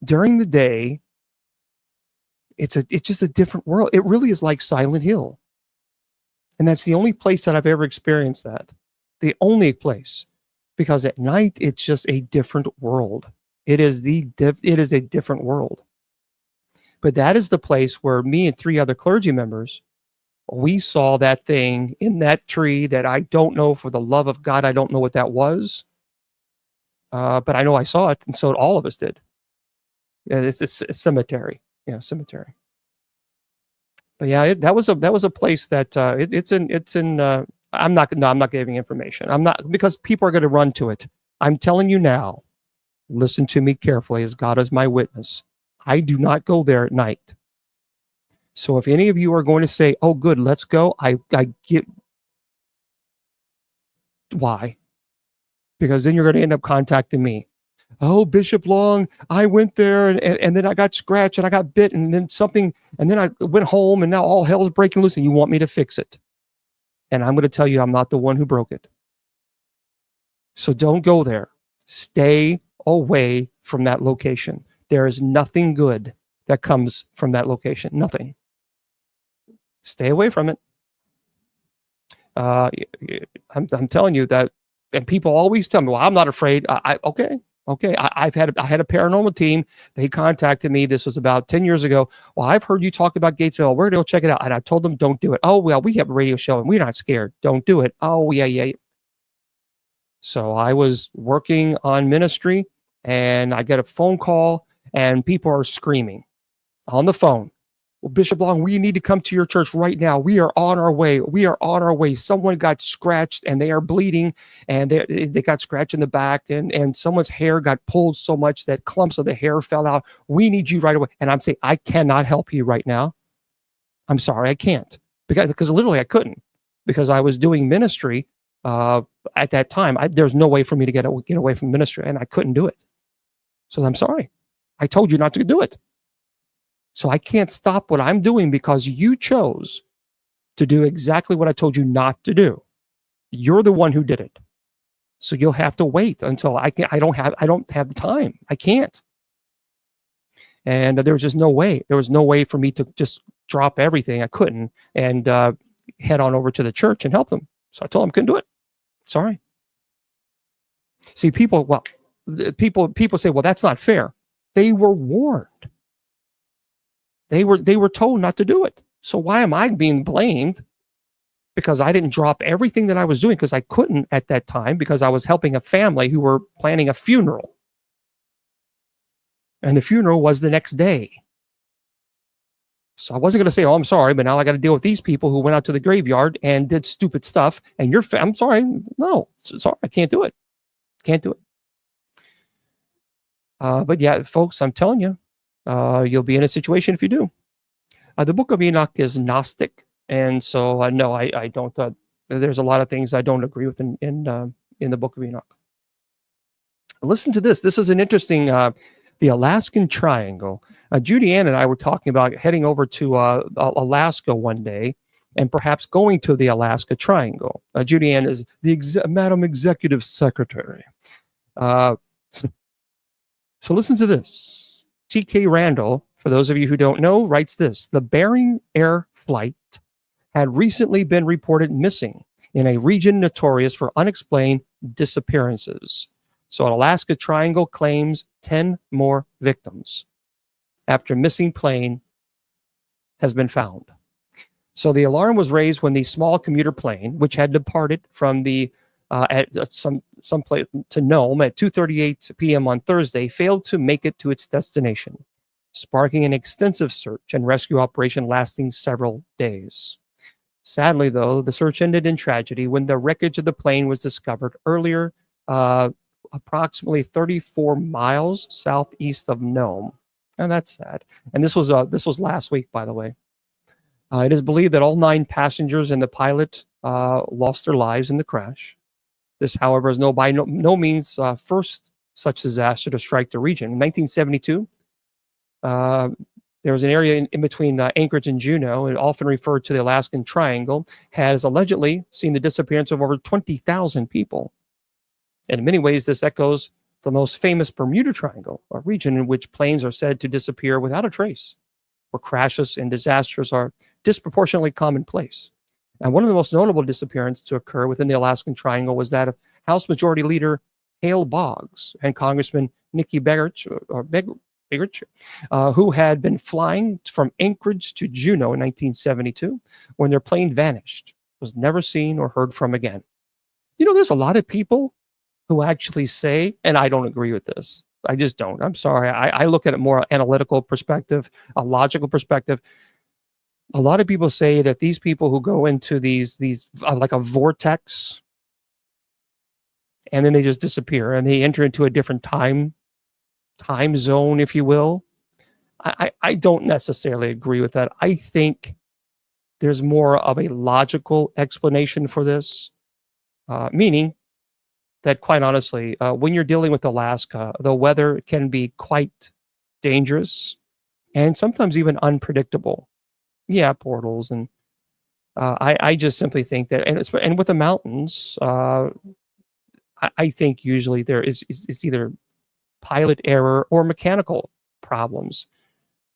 During the day, it's just a different world. It really is like Silent Hill. And that's the only place that I've ever experienced that. The only place. Because at night, it's just a different world. It is a different world. But that is the place where me and 3 other clergy members, we saw that thing in that tree that I don't know, for the love of God, I don't know what that was. But I know I saw it, and so all of us did. Yeah, it's a cemetery. Yeah, cemetery. But yeah, that was a place that it's in. I'm not giving information. I'm not, because people are going to run to it. I'm telling you now. Listen to me carefully, as God is my witness. I do not go there at night. So if any of you are going to say, "Oh, good, let's go," I get why, because then you're going to end up contacting me. Oh, Bishop Long, I went there and then I got scratched and I got bit and then something, and then I went home and now all hell is breaking loose and you want me to fix it. And I'm going to tell you, I'm not the one who broke it. So don't go there. Stay away from that location. There is nothing good that comes from that location. Nothing. Stay away from it. I'm telling you that, and people always tell me, well, I'm not afraid. Okay. I had a paranormal team. They contacted me. This was about 10 years ago. Well, I've heard you talk about Gates of Hell. We're going to go check it out. And I told them, don't do it. Oh, well, we have a radio show and we're not scared. Don't do it. Oh, yeah. So I was working on ministry and I get a phone call and people are screaming on the phone. Well, Bishop Long, we need to come to your church right now. We are on our way. Someone got scratched and they are bleeding, and they got scratched in the back, and someone's hair got pulled so much that clumps of the hair fell out. We need you right away. And I'm saying, I cannot help you right now. I'm sorry, I can't. Because literally I couldn't, because I was doing ministry at that time. There's no way for me to get away from ministry, and I couldn't do it. So I'm sorry. I told you not to do it. So I can't stop what I'm doing because you chose to do exactly what I told you not to do. You're the one who did it. So you'll have to wait until I don't have the time. I can't. And there was just no way. There was no way for me to just drop everything. I couldn't, and head on over to the church and help them. So I told them I couldn't do it. Sorry. See, people say, well, that's not fair. They were warned. They were told not to do it. So why am I being blamed? Because I didn't drop everything that I was doing, because I couldn't at that time, because I was helping a family who were planning a funeral. And the funeral was the next day. So I wasn't going to say, oh, I'm sorry, but now I got to deal with these people who went out to the graveyard and did stupid stuff. And I'm sorry. No, sorry. I can't do it. Can't do it. But yeah, folks, I'm telling you, you'll be in a situation if you do. The Book of Enoch is Gnostic. And so, no, I don't. There's a lot of things I don't agree with in the Book of Enoch. Listen to this. This is an interesting, the Alaskan Triangle. Judy Ann and I were talking about heading over to Alaska one day and perhaps going to the Alaska Triangle. Judy Ann is the Madam Executive Secretary. So listen to this. T.K. Randall, for those of you who don't know, writes this. The Bering Air flight had recently been reported missing in a region notorious for unexplained disappearances. So Alaska Triangle claims 10 more victims after missing plane has been found. So the alarm was raised when the small commuter plane, which had departed from the at some place to Nome at 2:38 p.m. on Thursday, failed to make it to its destination, sparking an extensive search and rescue operation lasting several days. Sadly, though, the search ended in tragedy when the wreckage of the plane was discovered earlier, approximately 34 miles southeast of Nome. And that's sad. And this was last week, by the way. It is believed that all 9 passengers and the pilot lost their lives in the crash. This, however, is by no means first such disaster to strike the region. In 1972, there was an area in between Anchorage and Juneau, and often referred to the Alaskan Triangle, has allegedly seen the disappearance of over 20,000 people. And in many ways, this echoes the most famous Bermuda Triangle, a region in which planes are said to disappear without a trace, where crashes and disasters are disproportionately commonplace. And one of the most notable disappearances to occur within the Alaskan Triangle was that of House Majority Leader Hale Boggs and Congressman Nikki Begich, who had been flying from Anchorage to Juneau in 1972 when their plane vanished, was never seen or heard from again. You know, there's a lot of people who actually say, and I don't agree with this. I just don't. I'm sorry. I look at it more analytical perspective, a logical perspective. A lot of people say that these people who go into these like a vortex, and then they just disappear and they enter into a different time zone, if you will. I don't necessarily agree with that. I think there's more of a logical explanation for this, meaning that, quite honestly, when you're dealing with Alaska, the weather can be quite dangerous and sometimes even unpredictable. Yeah, portals. And I just simply think that, and with the mountains, I think usually there is either pilot error or mechanical problems.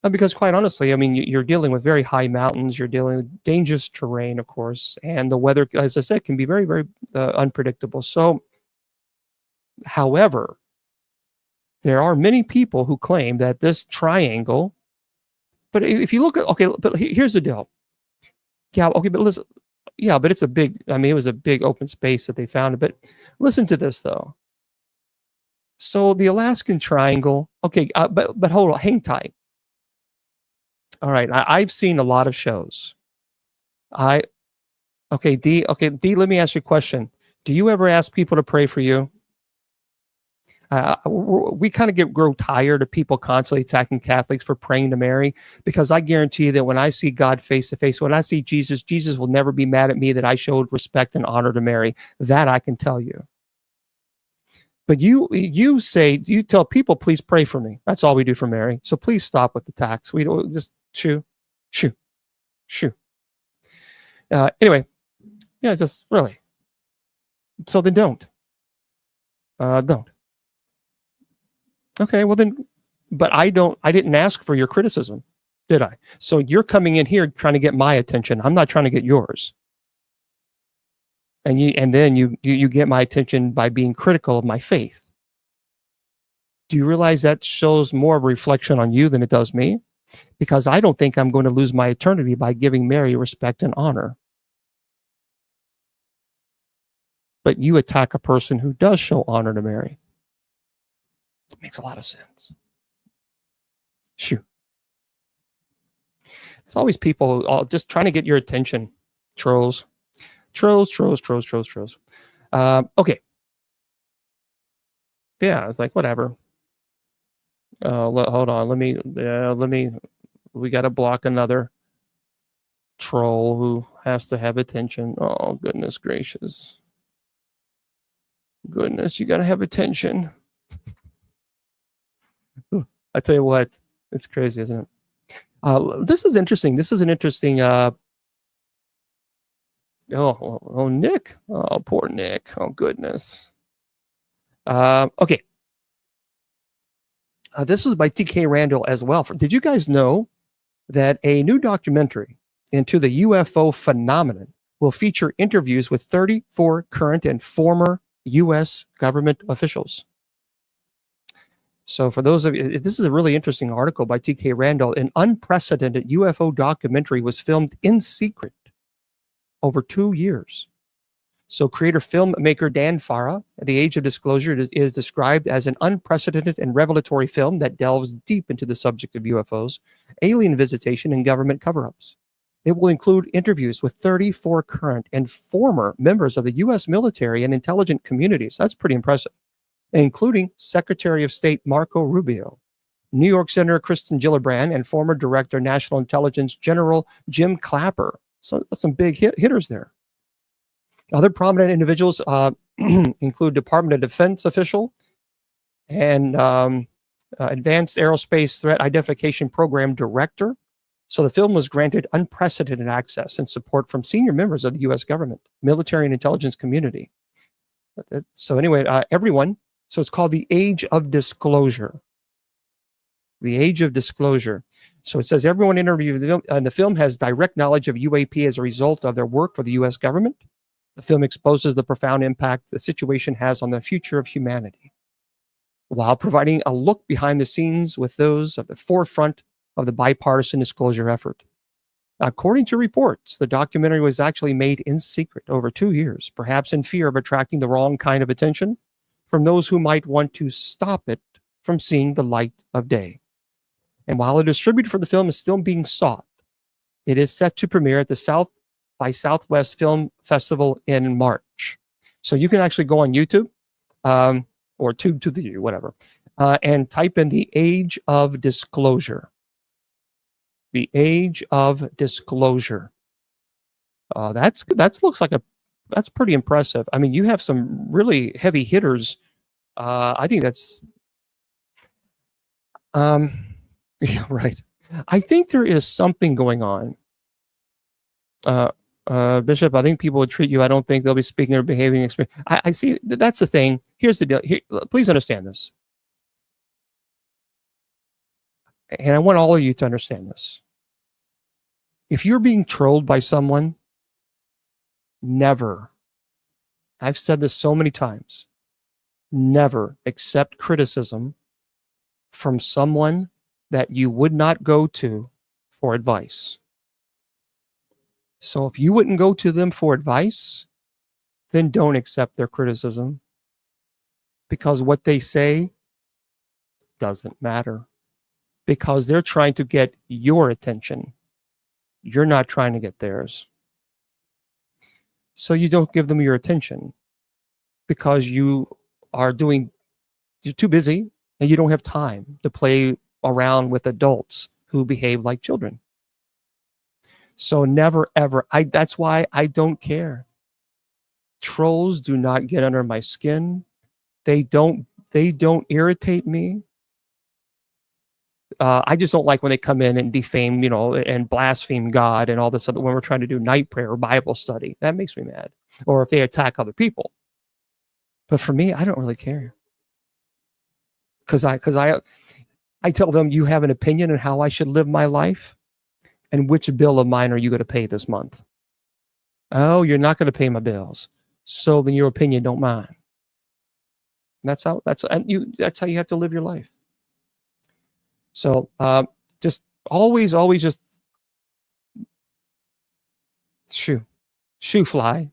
Because quite honestly, I mean, you're dealing with very high mountains, you're dealing with dangerous terrain, of course, and the weather, as I said, can be very, very unpredictable. So, however, there are many people who claim that this triangle, but if you look at, okay, but here's the deal. Yeah, okay, but listen, yeah, but it's a big, I mean, it was a big open space that they found. But listen to this, though. So the Alaskan Triangle, okay, but hold on, hang tight. All right, I've seen a lot of shows. D, let me ask you a question. Do you ever ask people to pray for you? We kind of grow tired of people constantly attacking Catholics for praying to Mary, because I guarantee you that when I see God face to face, when I see Jesus, Jesus will never be mad at me that I showed respect and honor to Mary. That I can tell you. But you tell people, please pray for me. That's all we do for Mary. So please stop with the attacks. We don't just shoo. Anyway, yeah, just really. So then don't. Don't. Okay, well then, but I didn't ask for your criticism, did I? So you're coming in here trying to get my attention. I'm not trying to get yours. And then you get my attention by being critical of my faith. Do you realize that shows more of a reflection on you than it does me? Because I don't think I'm going to lose my eternity by giving Mary respect and honor. But you attack a person who does show honor to Mary. It makes a lot of sense. Shoot. It's always people all just trying to get your attention. Trolls. Trolls. Okay. Yeah, it's like, whatever. Hold on. Let me, we got to block another troll who has to have attention. Oh, goodness gracious. Goodness, you got to have attention. I tell you what, it's crazy, isn't it? This is interesting. This is an interesting, Nick. Oh, poor Nick. Oh, goodness. Okay. This is by T.K. Randall as well. Did you guys know that a new documentary into the UFO phenomenon will feature interviews with 34 current and former U.S. government officials? So for those of you, this is a really interesting article by T.K. Randall. An unprecedented UFO documentary was filmed in secret over 2 years. So creator filmmaker Dan Farah, The Age of Disclosure, is described as an unprecedented and revelatory film that delves deep into the subject of UFOs, alien visitation, and government cover-ups. It will include interviews with 34 current and former members of the U.S. military and intelligence communities. That's pretty impressive, including Secretary of State Marco Rubio, New York Senator Kristen Gillibrand, and former Director National Intelligence General Jim Clapper. So that's some big hitters there. Other prominent individuals include Department of Defense official and Advanced Aerospace Threat Identification Program Director. So the film was granted unprecedented access and support from senior members of the U.S. government, military, and intelligence community. So anyway, everyone, so it's called The Age of Disclosure. The Age of Disclosure. So it says everyone interviewed in the film has direct knowledge of UAP as a result of their work for the U.S. government. The film exposes the profound impact the situation has on the future of humanity, while providing a look behind the scenes with those at the forefront of the bipartisan disclosure effort. According to reports, the documentary was actually made in secret over 2 years, perhaps in fear of attracting the wrong kind of attention from those who might want to stop it from seeing the light of day. And while a distributor for the film is still being sought, it is set to premiere at the South by Southwest Film Festival in March. So you can actually go on YouTube or Tube to the U, whatever, and type in The Age of Disclosure. The Age of Disclosure. That looks like that's pretty impressive. I mean, you have some really heavy hitters. I think that's yeah, right. I think there is something going on. Bishop, I think people would treat you. I don't think they'll be speaking or behaving. I see. That's the thing. Here's the deal. Please understand this. And I want all of you to understand this. If you're being trolled by someone, never, I've said this so many times, never accept criticism from someone that you would not go to for advice. So if you wouldn't go to them for advice, then don't accept their criticism, because what they say doesn't matter, because they're trying to get your attention. You're not trying to get theirs. So you don't give them your attention because you're too busy and you don't have time to play around with adults who behave like children. So never, ever. That's why I don't care. Trolls do not get under my skin. They don't irritate me. I just don't like when they come in and defame, and blaspheme God and all this other, when we're trying to do night prayer or Bible study. That makes me mad. Or if they attack other people. But for me, I don't really care. Because I tell them, you have an opinion on how I should live my life, and which bill of mine are you going to pay this month? Oh, you're not going to pay my bills. So then your opinion don't mind. That's how you have to live your life. So just always just shoo fly.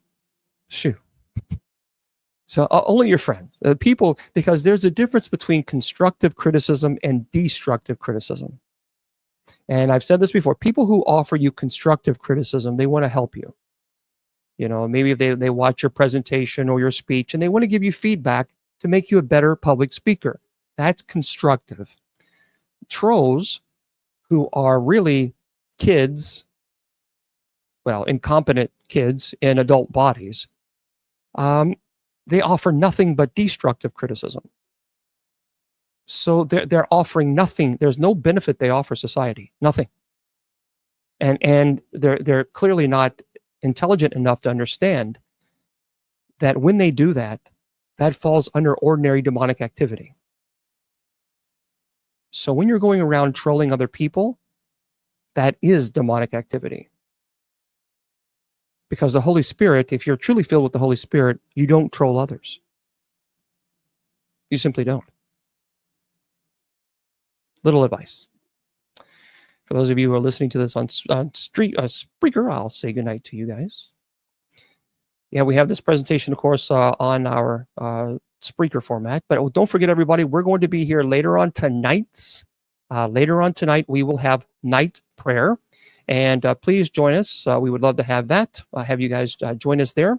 So only your friends, people, because there's a difference between constructive criticism and destructive criticism. And I've said this before, people who offer you constructive criticism, they want to help you. You know, maybe if they watch your presentation or your speech and they want to give you feedback to make you a better public speaker. That's constructive. Trolls, who are really kids, well, incompetent kids in adult bodies, they offer nothing but destructive criticism. So they're offering nothing. There's no benefit they offer society, nothing. And they're clearly not intelligent enough to understand that when they do that, that falls under ordinary demonic activity. So when you're going around trolling other people, that is demonic activity. Because the Holy Spirit, if you're truly filled with the Holy Spirit, you don't troll others. You simply don't. Little advice. For those of you who are listening to this on Spreaker, I'll say goodnight to you guys. Yeah, we have this presentation, of course, on our Spreaker format. But don't forget, everybody, we're going to be here later on tonight. Later on tonight, we will have night prayer. And please join us. We would love to have that. Have you guys join us there.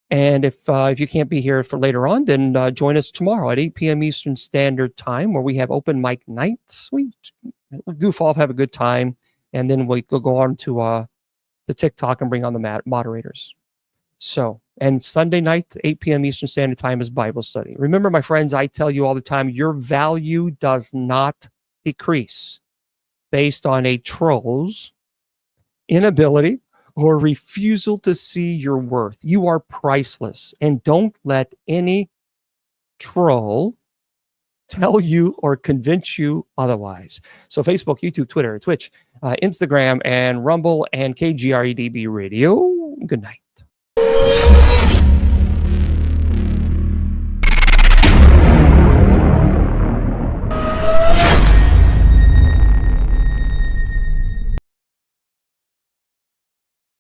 And if you can't be here for later on, then join us tomorrow at 8 p.m. Eastern Standard Time, where we have open mic nights. We goof off, have a good time, and then we'll go on to TikTok and bring on the moderators. So, and Sunday night, 8 p.m. Eastern Standard Time is Bible study. Remember, my friends, I tell you all the time, your value does not decrease based on a troll's inability or refusal to see your worth. You are priceless, and don't let any troll tell you or convince you otherwise. So Facebook, YouTube, Twitter, Twitch, Instagram, and Rumble, and KGREDB Radio. Good night.